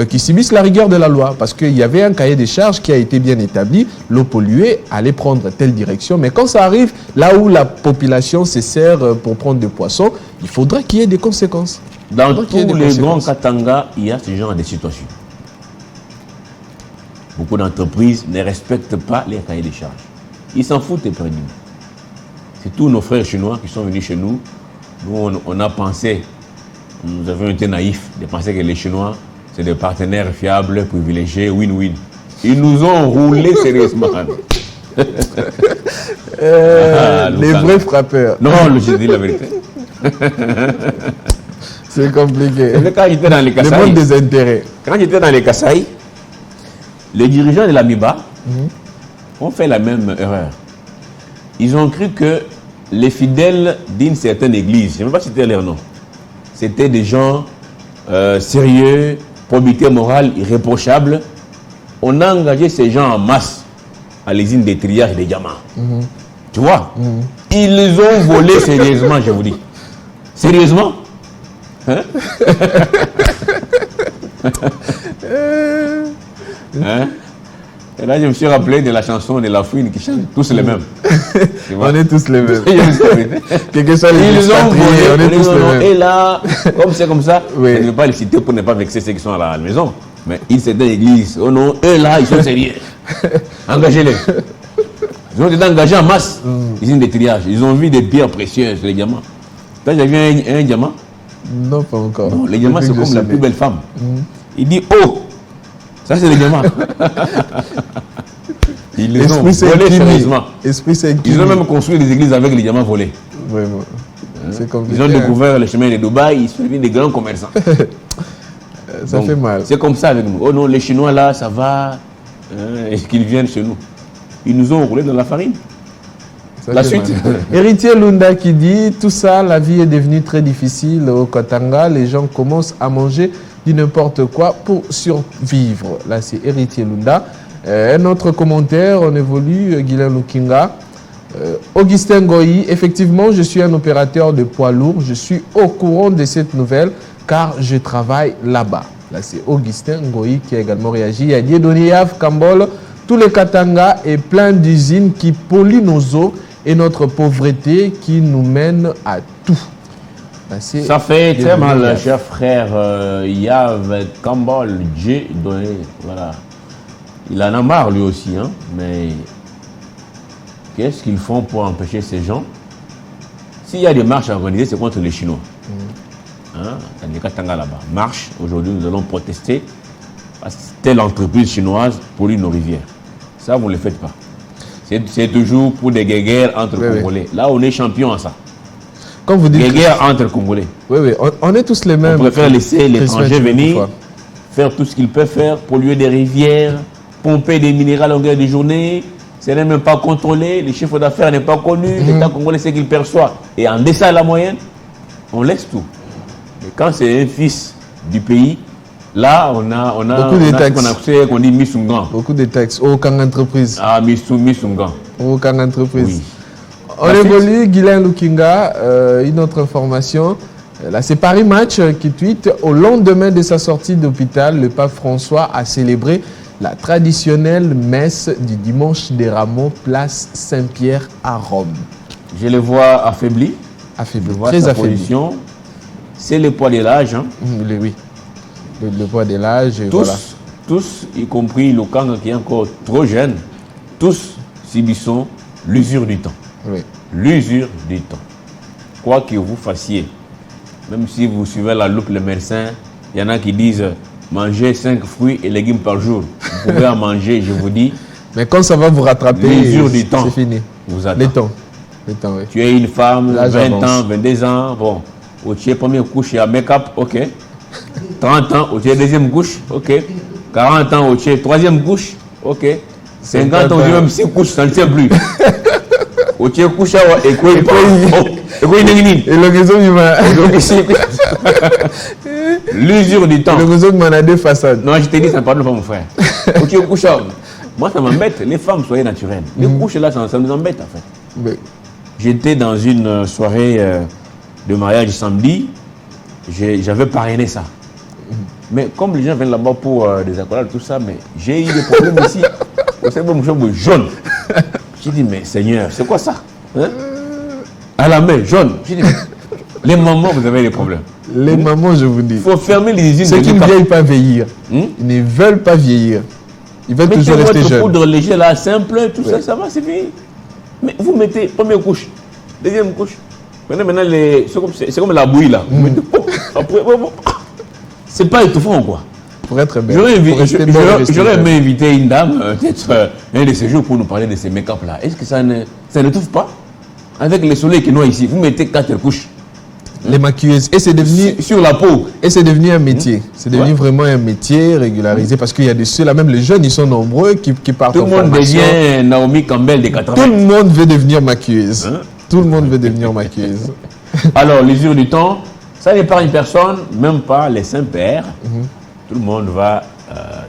qu'ils subissent la rigueur de la loi. Parce qu'il y avait un cahier des charges qui a été bien établi. L'eau polluée allait prendre telle direction. Mais quand ça arrive, là où la population se sert pour prendre des poissons, il faudra qu'il y ait des conséquences. Dans tous les grands Katanga, il y a ce genre de situations. Beaucoup d'entreprises ne respectent pas les cahiers des charges. Ils s'en foutent éperdument. C'est tous nos frères chinois qui sont venus chez nous. Nous, on a pensé, nous avons été naïfs de penser que les Chinois, c'est des partenaires fiables, privilégiés, win-win. Ils nous ont roulé sérieusement. Les vrais frappeurs. Non, je dis la vérité. C'est compliqué. Quand j'étais dans les Kasaï, le monde des intérêts. Quand j'étais dans les Kasaï, les dirigeants de l'AMIBA ont fait la même erreur. Ils ont cru que les fidèles d'une certaine église, je ne vais pas citer leur nom, c'était des gens sérieux, probité morale irréprochable. On a engagé ces gens en masse à l'usine des triages des diamants. Tu vois, ils les ont volés sérieusement, je vous dis. Sérieusement, hein? Hein? Et là, je me suis rappelé de la chanson de La Fouine qui chante tous les mêmes. On est tous les mêmes. Quel que soit les expatriés, on est tous les mêmes. Et là, comme c'est comme ça, je ne vais pas les citer pour ne pas vexer ceux qui sont à la maison. Mais ils sont dans l'église. Oh non, eux là, ils sont sérieux. Engagez-les. Ils ont été engagés en masse. Ils ont des triages. Ils ont vu des pierres précieuses, les diamants. T'as déjà vu un diamant? Non, pas encore. Non, les diamants, c'est comme la plus belle femme. Il dit, oh, ça c'est les diamants. Ils les ont volés sérieusement. Ils ont même construit des églises avec les diamants volés. Vraiment. C'est compliqué. Ils ont découvert le chemin de Dubaï, ils sont devenus des grands commerçants. Ça fait mal. C'est comme ça avec nous. Oh non, les Chinois là, ça va. Est-ce qu'ils viennent chez nous? Ils nous ont roulé dans la farine. La suite. Héritier Lunda qui dit, tout ça, la vie est devenue très difficile au Katanga. Les gens commencent à manger du n'importe quoi pour survivre. Là, c'est Héritier Lunda. Un autre commentaire, on évolue, Guilain Lukinga. Augustin Goyi, effectivement, je suis un opérateur de poids lourd. Je suis au courant de cette nouvelle car je travaille là-bas. Là, c'est Augustin Goyi qui a également réagi. Il y a Dieudonné Yav Kambol. Tout le Katanga est plein d'usines qui polluent nos eaux et notre pauvreté qui nous mène à tout. Là, ça fait très mal, cher frère Yav Kambol. Dieudonné, voilà. Il en a marre lui aussi, hein, mais qu'est-ce qu'ils font pour empêcher ces gens? S'il y a des marches organisées, c'est contre les Chinois. Hein, dans les Katanga là-bas. Marche, aujourd'hui nous allons protester parce que telle entreprise chinoise pollue nos rivières. Ça, vous ne le faites pas. C'est toujours pour des guerres entre Congolais. Là, on est champion à ça. Quand vous dites guerres entre Congolais. Oui, on est tous les mêmes. On préfère laisser l'étranger venir, faire tout ce qu'il peut faire, polluer des rivières, pomper des minéraux à longueur de journée. Ce n'est même pas contrôlé, le chiffre d'affaires n'est pas connu, l'État congolais sait qu'il perçoit. Et en deçà de la moyenne, on laisse tout. Et quand c'est un fils du pays, là, on a beaucoup de taxes. On dit Missungan. Beaucoup de taxes. Aucun entreprise. Ah, Missungan. Aucun entreprise. Oui. On évolue, Guilain Lukinga, une autre information. Là, c'est Paris Match qui tweet. Au lendemain de sa sortie d'hôpital, le pape François a célébré la traditionnelle messe du dimanche des Rameaux, place Saint-Pierre à Rome. Je le vois affaibli. Très affaibli. C'est le poids de l'âge. Hein. Oui. Le poids de l'âge. Tous, y compris le Kanga qui est encore trop jeune, tous subissons l'usure du temps. Oui. L'usure du temps. Quoi que vous fassiez, même si vous suivez la loupe le médecin, il y en a qui disent manger 5 fruits et légumes par jour. Vous pouvez en manger, je vous dis. Mais quand ça va vous rattraper, l'usure du temps, c'est fini. Vous attend. Le temps, oui. Tu es une femme, 20 ans, 22 ans, bon. Tu es première couche, il y a make-up, ok. 30 ans, tu es deuxième couche, ok. 40 ans, tu es troisième couche, ok. 50 ans, tu es même 6 couches, ça ne tient plus. Tu es couche, et quoi il l'usure du temps. Non, je t'ai dit, ça ne parle pas, mon frère. Tu es couche, moi ça m'embête, les femmes soyez naturelles. Les couches là, ça nous embête en fait. j'étais dans une soirée de mariage samedi, j'avais parrainé ça. Mais comme les gens viennent là-bas pour des accolades, tout ça, mais j'ai eu des problèmes ici. C'est bon, jaune. J'ai dit, mais Seigneur, c'est quoi ça, hein? À la main, jaune. J'ai dit, les mamans, vous avez des problèmes. Les mamans, je vous dis. Il faut fermer les usines. Ceux qui ne vieillent pas vieillir. Ils ne veulent pas vieillir. Ils veulent toujours rester jeunes. Poudre léger là, simple, tout ça, ça va, c'est fini. Mais vous mettez première couche, deuxième couche. Maintenant c'est comme la bouillie là. Vous mettez, après, c'est pas étouffant quoi. Pour être belle. J'aurais aimé inviter une dame, peut-être un de ces jours pour nous parler de ces make-up là. Est-ce que ça n'étouffe pas? Avec le soleil qui est noir ici, vous mettez 4 couches. Les maquilleuses. Et c'est devenu sur la peau. Et c'est devenu un métier. C'est devenu vraiment un métier régularisé parce qu'il y a de ceux-là, même les jeunes, ils sont nombreux qui partent en formation. Tout le monde devient Naomi Campbell des 80. Tout le monde veut devenir maquilleuse. Tout le monde veut devenir maquilleuse. Alors, l'usure du temps, ça n'épargne personne, même pas les saints-pères. Tout le monde va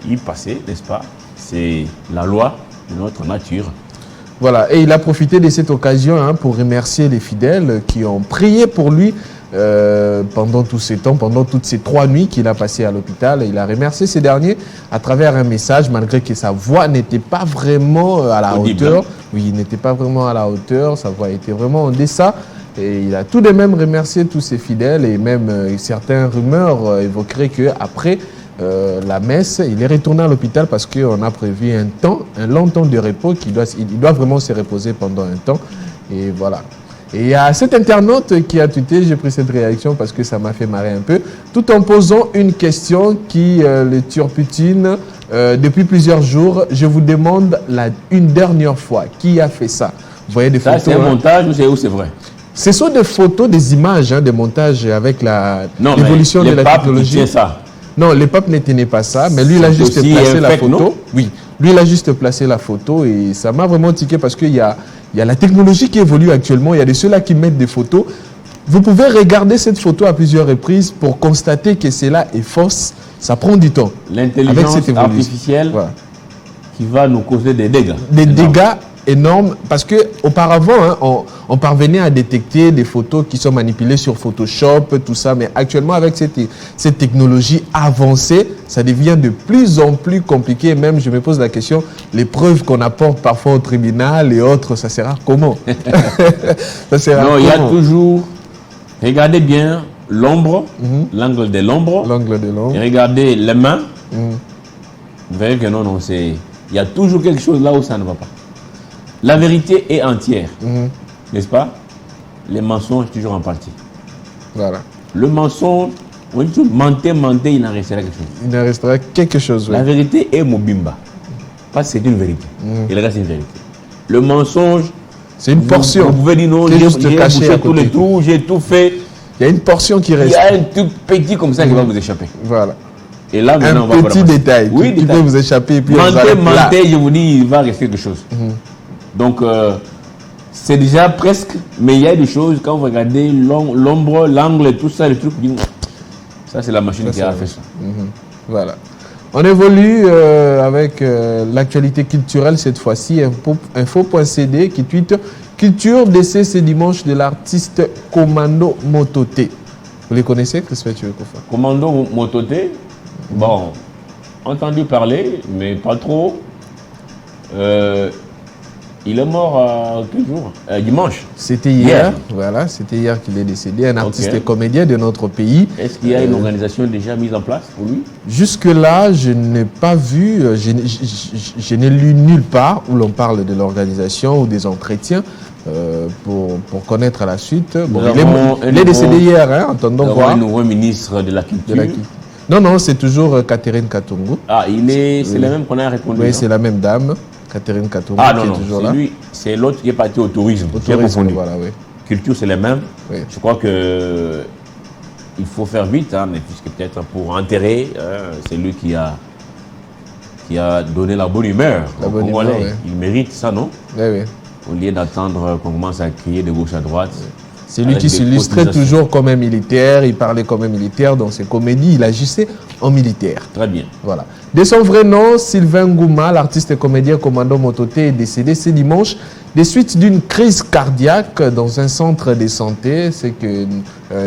y passer, n'est-ce pas? C'est la loi de notre nature. Voilà, et il a profité de cette occasion pour remercier les fidèles qui ont prié pour lui pendant tous ces temps, pendant toutes ces 3 nuits qu'il a passées à l'hôpital. Il a remercié ces derniers à travers un message, malgré que sa voix n'était pas vraiment à la hauteur. Oui, il n'était pas vraiment à la hauteur, sa voix était vraiment en deçà. Et il a tout de même remercié tous ses fidèles et même certaines rumeurs évoqueraient qu'après la messe, il est retourné à l'hôpital parce qu'on a prévu un long temps de repos, il doit vraiment se reposer pendant un temps. Et voilà. Et il y a cet internaute qui a tweeté, j'ai pris cette réaction parce que ça m'a fait marrer un peu, tout en posant une question qui le turputine depuis plusieurs jours. Je vous demande une dernière fois, qui a fait ça? Vous voyez des photos. Ça, c'est un montage ou c'est vrai? Ce sont des photos, des images, des montages avec l'évolution de la technologie. Ça. Non, le pape ne tenait pas ça, mais lui, il a juste placé la photo. Non? Oui, lui, il a juste placé la photo et ça m'a vraiment tiqué parce qu'il y a la technologie qui évolue actuellement. Il y a de ceux-là qui mettent des photos. Vous pouvez regarder cette photo à plusieurs reprises pour constater que cela est fausse. Ça prend du temps. L'intelligence artificielle qui va nous causer des dégâts. Des dégâts énorme parce que auparavant on parvenait à détecter des photos qui sont manipulées sur Photoshop, tout ça, mais actuellement avec cette technologie avancée, ça devient de plus en plus compliqué. Même je me pose la question, les preuves qu'on apporte parfois au tribunal et autres, ça sera comment? Ça sera non, il y a toujours, regardez bien l'ombre, l'angle de l'ombre, et regardez les mains, vous verrez que non, il y a toujours quelque chose là où ça ne va pas. La vérité est entière, n'est-ce pas? Les mensonges, toujours en partie. Voilà. Le mensonge, on dit toujours mentez, il en restera quelque chose. Il en restera quelque chose, oui. La vérité est mobimba. Parce que c'est une vérité. Il reste une vérité. Le mensonge, c'est une portion. Vous pouvez dire non, j'ai bouché tous les trous, j'ai tout fait. Il y a une portion qui reste. Il y a un tout petit comme ça qui va vous échapper. Voilà. Et là, maintenant, un petit détail qui peut vous échapper. Et puis mentez, je vous dis, il va rester quelque chose. Donc, c'est déjà presque, mais il y a des choses, quand vous regardez l'ombre, l'angle, tout ça, les trucs, ça c'est la machine qui a fait ça. Voilà. On évolue avec l'actualité culturelle cette fois-ci. Info.cd qui tweete culture décès ce dimanche de l'artiste Commando Mototé. Vous les connaissez, Christophe Kofa? Commando Mototé, bon, entendu parler, mais pas trop. Il est mort quel jour? Dimanche. C'était hier. Voilà, c'était hier qu'il est décédé. Un artiste et comédien de notre pays. Est-ce qu'il y a une organisation déjà mise en place pour lui? Jusque-là, je n'ai pas vu, je n'ai lu nulle part où l'on parle de l'organisation ou des entretiens pour connaître la suite. Bon, il est décédé hier, entendons voir. Un nouveau ministre de la Culture. Non, c'est toujours Catherine Katungu. Ah, c'est la même qu'on a répondu. Oui, c'est la même dame. Catherine Katungu qui est toujours là. C'est l'autre qui est parti au tourisme. Voilà, oui. Culture, c'est les mêmes. Oui. Je crois que il faut faire vite, mais puisque peut-être pour enterrer, c'est lui qui a donné la bonne humeur aux Congolais. Il mérite ça, non? Oui. Au lieu d'attendre qu'on commence à crier de gauche à droite. C'est lui qui s'illustrait toujours comme un militaire, il parlait comme un militaire dans ses comédies, il agissait en militaire. Très bien. Voilà. De son vrai nom, Sylvain Ngouma, l'artiste et comédien Commando Mototé, est décédé ce dimanche des suites d'une crise cardiaque dans un centre de santé. C'est que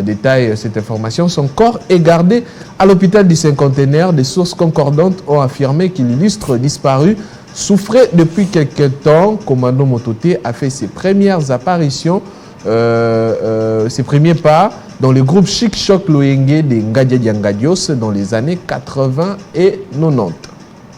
détaille cette information. Son corps est gardé à l'hôpital du Cinquantenaire. Des sources concordantes ont affirmé qu'il l'illustre disparu souffrait depuis quelque temps. Commando Mototé a fait ses premières apparitions, ses premiers pas dans le groupe Chic Choc Loenge de Ngadia Diangadios dans les années 80 et 90.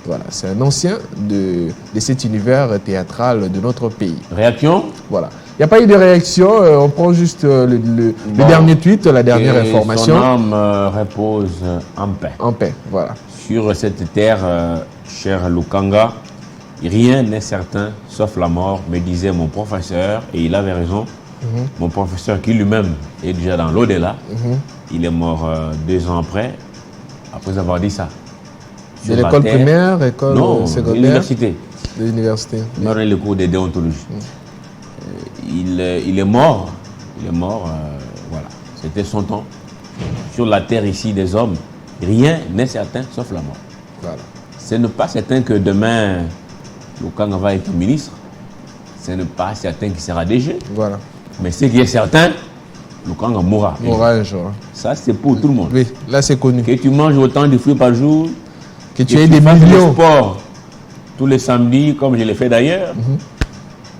Voilà, c'est un ancien de cet univers théâtral de notre pays. Réaction? Voilà. Il n'y a pas eu de réaction, on prend juste le dernier tweet, la dernière information. Son âme repose en paix. En paix, voilà. Sur cette terre, cher Lukanga, rien n'est certain sauf la mort, me disait mon professeur, et il avait raison. Mon professeur qui lui-même est déjà dans l'au-delà, il est mort 2 ans après avoir dit ça. De l'école primaire, école secondaire? L'université. De l'université. Il a le cours de déontologie. Il est mort. Voilà. C'était son temps. Sur la terre ici des hommes, rien n'est certain sauf la mort. Voilà. Ce n'est pas certain que demain, Lukanga va être ministre. Ce n'est pas certain qu'il sera DG. Voilà. Mais ce qui est certain, Lukanga mourra. Mourra un jour. Ça, c'est pour tout le monde. Oui, là, c'est connu. Que tu manges autant de fruits par jour, que tu aies des millions. Sport tous les samedis, comme je l'ai fait d'ailleurs,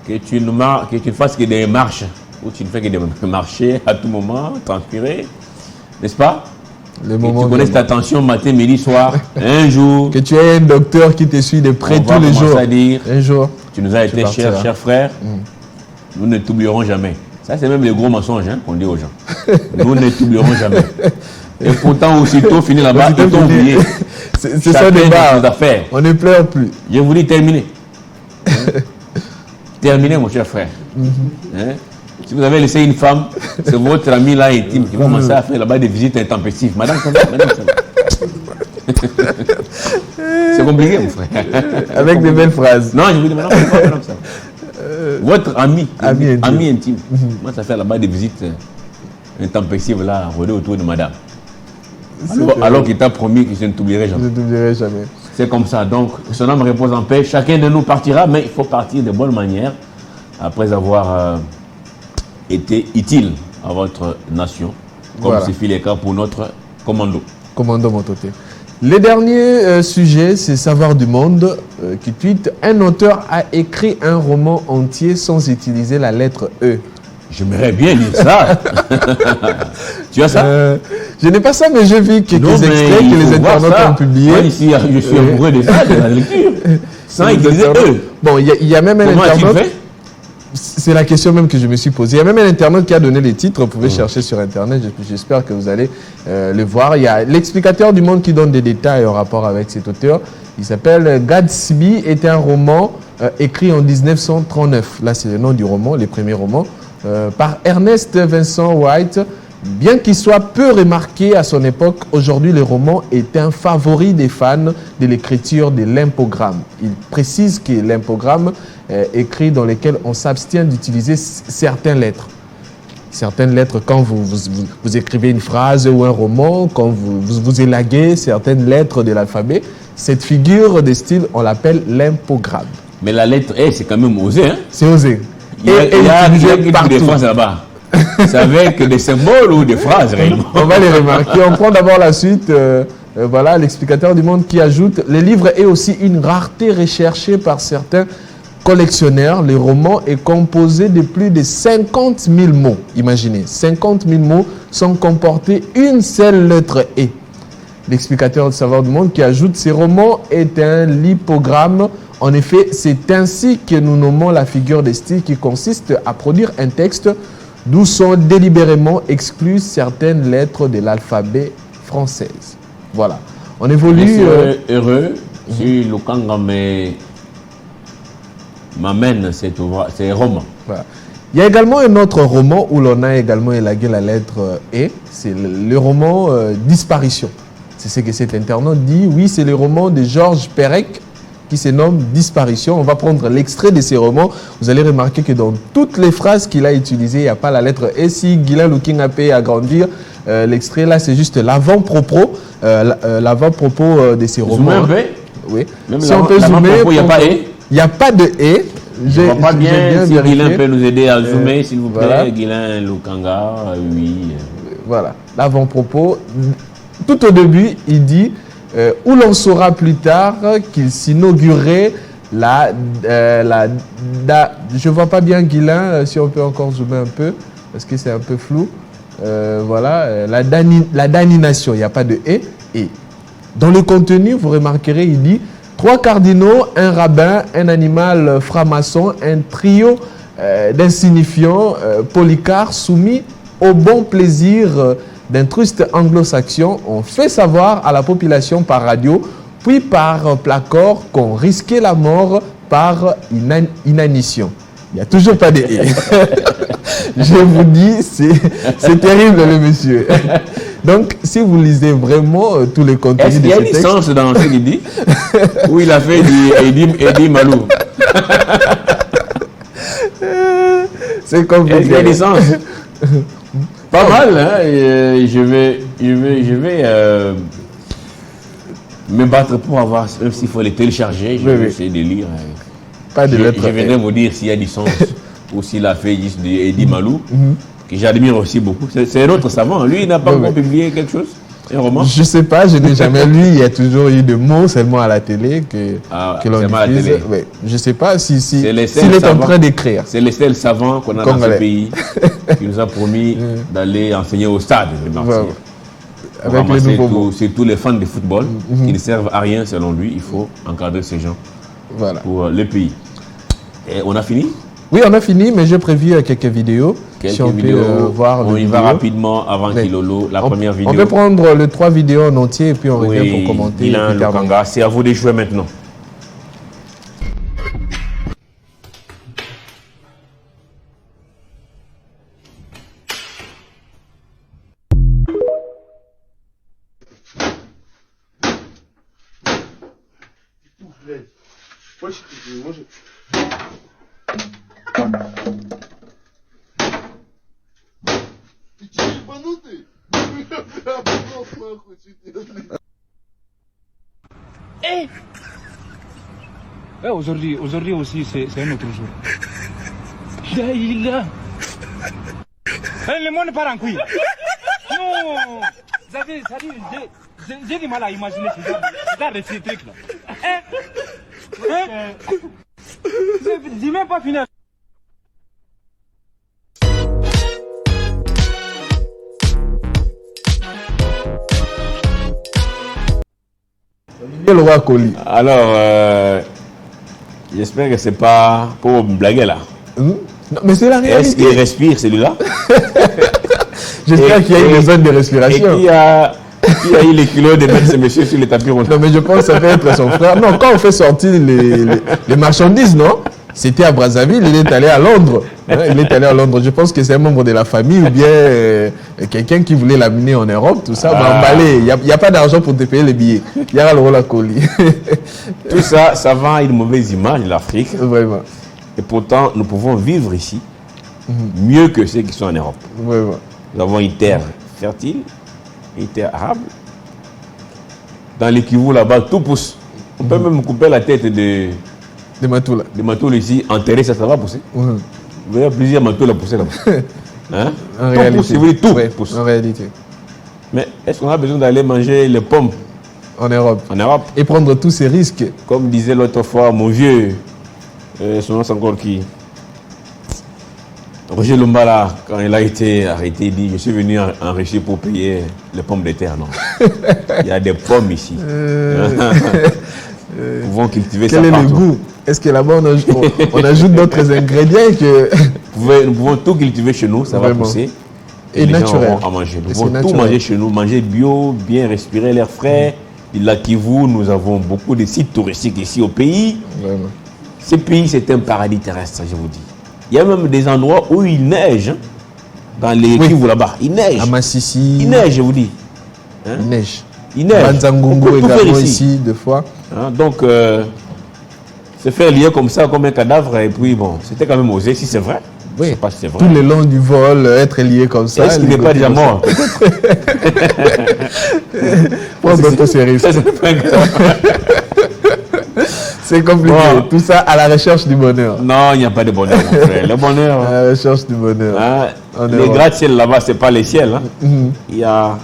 que tu ne fasses que des marches, ou tu ne fais que des marchés à tout moment, transpirer, n'est-ce pas? Que tu connaisses ta tension matin, midi, soir, un jour. Que tu aies un docteur qui te suit de près tous les jours. À dire, un jour. Tu nous as été cher frère. Nous ne t'oublierons jamais. Ça, c'est même le gros mensonge qu'on dit aux gens. Nous ne t'oublierons jamais. Et pourtant, aussitôt fini là-bas, ils t'ont oublié. C'est ça le débat. Affaires. On ne pleure plus. Je vous dis terminez. Terminez, mon cher frère. Si vous avez laissé une femme, c'est votre ami là intime qui va commencer à faire là-bas des visites intempestives. Madame, ça va. C'est compliqué, mon frère. Avec des belles phrases. Non, je vous dis, madame, ça va. Votre ami intime. Moi, ça fait là-bas des visites intempestives là, rôder autour de madame. Alors qu'il t'a promis que je ne t'oublierai jamais. Je ne t'oublierai jamais. C'est comme ça. Donc, son âme repose en paix. Chacun de nous partira, mais il faut partir de bonne manière après avoir été utile à votre nation, comme ce fut le cas pour notre commando. Commando Mototé. Le dernier sujet, c'est Savoir du Monde qui tweet « Un auteur a écrit un roman entier sans utiliser la lettre E ». J'aimerais bien lire ça. Tu as ça? Je n'ai pas ça, mais j'ai vu quelques extraits que les internautes ont publiés. Moi, ici, je suis amoureux de ça, de la lecture. Sans utiliser E. Bon, il y a même un internaute... Comment a-t-il fait? C'est la question même que je me suis posée. Il y a même un internaute qui a donné les titres. Vous pouvez chercher sur Internet. J'espère que vous allez le voir. Il y a l'explicateur du Monde qui donne des détails en rapport avec cet auteur. Il s'appelle Gatsby. Est un roman écrit en 1939. Là, c'est le nom du roman, les premiers romans, par Ernest Vincent White. Bien qu'il soit peu remarqué à son époque, aujourd'hui, le roman est un favori des fans de l'écriture de l'impogramme. Il précise que l'impogramme écrit dans lesquels on s'abstient d'utiliser certaines lettres. Certaines lettres, quand vous écrivez une phrase ou un roman, quand vous élaguez certaines lettres de l'alphabet, cette figure de style, on l'appelle l'impogramme. Mais la lettre E, c'est quand même osé, hein? C'est osé. Il y a des phrases là-bas. C'est avec des symboles ou des phrases réellement. On va les remarquer. On prend d'abord la suite. Voilà, l'explicateur du Monde qui ajoute « Le livre est aussi une rareté recherchée par certains collectionneurs. Le roman est composé de plus de 50 000 mots. » Imaginez, 50 000 mots sans comporter une seule lettre « E ». L'explicateur du Savoir du Monde qui ajoute « Ce roman est un lipogramme. En effet, c'est ainsi que nous nommons la figure de style qui consiste à produire un texte d'où sont délibérément exclues certaines lettres de l'alphabet français. » Voilà. On évolue... Je serais heureux si Lukanga m'amène ces romans. Voilà. Il y a également un autre roman où l'on a également élagué la lettre E. C'est le roman Disparition. C'est ce que cet internaute dit. Oui, c'est le roman de Georges Perec qui se nomme Disparition. On va prendre l'extrait de ces romans. Vous allez remarquer que dans toutes les phrases qu'il a utilisées, il n'y a pas la lettre « et ». Si Guylain Looking a pu agrandir, l'extrait là, c'est juste l'avant-propos de ces romans. Oui. Même si on peut zoomer, il n'y a pas « et ». Il n'y a pas de « et ». Je ne vois pas bien si Guylain peut nous aider à zoomer, s'il vous plaît. Voilà. Guylain Lukanga, oui. Voilà, l'avant-propos. Tout au début, il dit où l'on saura plus tard qu'il s'inaugurait je ne vois pas bien Guylain, si on peut encore zoomer un peu, parce que c'est un peu flou. Voilà, la danination, il n'y a pas de « et ». Et dans le contenu, vous remarquerez, il dit 3 cardinaux, un rabbin, un animal franc-maçon, un trio d'insignifiants policards soumis au bon plaisir d'un truste anglo-saxon ont fait savoir à la population par radio, puis par placard, qu'on risquait la mort par inanition. Il n'y a toujours pas de « et ». Je vous dis, c'est terrible le monsieur. Donc, si vous lisez vraiment tous les contenus de ce texte... Est-ce qu'il y a une sens dans ce qu'il dit? Où il a fait du Eddie Malou. C'est comme il y a des sens. Pas mal, hein? Je vais me battre pour avoir, même s'il faut les télécharger, je vais essayer de lire. Pas de lettres. Je viendrai vous dire s'il y a du sens ou s'il a fait juste du Eddie Malou, que j'admire aussi beaucoup. C'est un autre savant. Lui, il n'a pas encore publié quelque chose? Un roman? Je ne sais pas, je n'ai jamais lu. Il y a toujours eu de mots seulement à la télé que l'on diffuse. Oui. Je ne sais pas s'il est en train d'écrire. C'est les seuls savants qu'on a dans ce pays qui nous a promis d'aller enseigner au stade de Marseille. Avec les nouveaux c'est tous les fans de football qui ne servent à rien selon lui. Il faut encadrer ces gens pour le pays. Et on a fini? Oui, on a fini, mais j'ai prévu quelques vidéos. Si on peut voir on y va rapidement avant Kilolo, la première vidéo. On peut prendre les 3 vidéos en entier et puis on revient pour commenter. C'est à vous de jouer maintenant. Aujourd'hui aussi, c'est un autre jour. Le monde part en couille. Non, j'ai du mal à imaginer ce genre de truc là. J'ai même pas fini. Alors, j'espère que c'est pas pour me blaguer là. Non, mais c'est la réalité. Est-ce qu'il respire celui-là? J'espère qu'il y a une zone de respiration. Et qui a eu les kilos de mettre ce monsieur sur les tapis rouges? Non, mais je pense que ça peut être son frère. Non, quand on fait sortir les marchandises, non? C'était à Brazzaville, il est allé à Londres. Il est allé à Londres. Je pense que c'est un membre de la famille ou bien quelqu'un qui voulait l'amener en Europe, tout ça. Emballé. Il n'y a pas d'argent pour te payer les billets. Il y a le rôle à colis. Tout ça, ça vend une mauvaise image de l'Afrique. Vraiment. Et pourtant, nous pouvons vivre ici mieux que ceux qui sont en Europe. Vraiment. Nous avons une terre fertile, une terre arable. Dans les Kivu, là-bas, tout pousse. On peut même couper la tête de Matoula. De Matoula ici, enterrer, ça va pousser. Vous voyez plusieurs Matoulas pousser là-bas. Hein? En réalité. Pousse, vous voulez tout pousse. En réalité. Mais est-ce qu'on a besoin d'aller manger les pommes en Europe? En Europe. Et prendre tous ces risques. Comme disait l'autre fois mon vieux, son nom c'est encore qui? Roger Lombala, quand il a été arrêté, il dit: je suis venu enrichir pour payer les pommes de terre. Non. Il y a des pommes ici. Nous pouvons cultiver ça. Quel est partout. le goût? Est-ce que là-bas on ajoute d'autres ingrédients que... Nous pouvons tout cultiver chez nous, ça va pousser. Et naturel. Gens auront à manger. Nous pouvons tout manger chez nous, manger bio, bien respirer l'air frais. Il a Kivu, nous avons beaucoup de sites touristiques ici au pays. Vraiment. Ce pays, c'est un paradis terrestre, je vous dis. Il y a même des endroits où il neige. Hein, dans les Kivu là-bas, il neige. À Massissi. Il neige, je vous dis. Hein? Il neige. Il neige. Banzangungu également ici, deux fois. Hein, donc, se faire lier comme ça, comme un cadavre, et puis bon, c'était quand même osé, si c'est vrai. Oui. Je sais pas si c'est vrai. Tout le long du vol, être lié comme ça. Est-ce qu'il n'est pas déjà mort? Prends d'autres séries. C'est compliqué. Bon. Tout ça à la recherche du bonheur. Non, il n'y a pas de bonheur, mon frère. Le bonheur, À la recherche du bonheur. hein, En les Europe. gratte-ciel là-bas, c'est pas les ciels. Hein. Il y a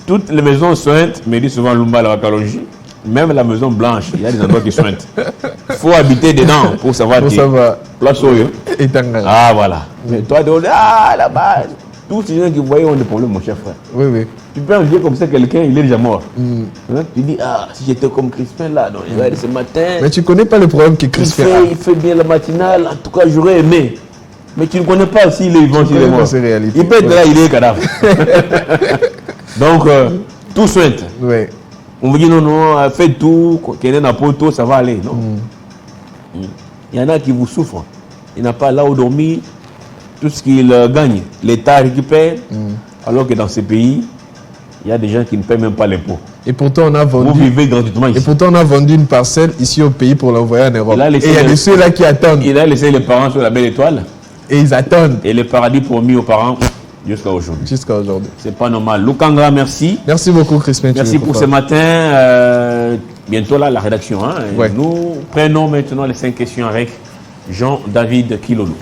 toutes les maisons sointes, me dit souvent Lumba la Kalonji, même la maison blanche, il y a des endroits qui sointent. Il faut habiter dedans pour savoir Pour dire. savoir. Place où, hein. Et Tangara. Ah voilà. Mais toi, là-bas, tous ces gens qui voyaient ont des problèmes, mon cher frère. Oui, oui. Tu peux envier comme ça quelqu'un, il est déjà mort. Hein? Tu dis, ah, si j'étais comme Crispin là, donc, regarde, ce matin, Mais tu connais pas le problème que Crispin a. il fait bien la matinale, en tout cas, j'aurais aimé. Mais tu ne connais pas s'il est vivant, s'il est connais mort. pas ses réalités. Il peut être là, il est cadavre. Donc, tout souhaite. Oui. On vous dit non, non, faites tout, qu'il y ait un poteau, ça va aller. Non. Il y en a qui vous souffrent. Il n'a pas là où dormir. Tout ce qu'il gagne, l'État récupère. Alors que dans ces pays, il y a des gens qui ne paient même pas l'impôt. Et pourtant, on a Vous vendu. vivez gratuitement Et ici. pourtant, on a vendu une parcelle ici au pays pour l'envoyer en Europe. Il a Et laissé il y a le- de ceux-là qui attendent. Il a laissé les parents sur la belle étoile Et ils attendent et le paradis promis aux parents jusqu'à aujourd'hui. jusqu'à aujourd'hui. C'est pas normal. Lukanga, merci. Merci beaucoup, Crispin. Merci pour ce matin. Bientôt là, la rédaction. Hein. Ouais. Nous prenons maintenant les 5 questions avec Jean-David Kilolo.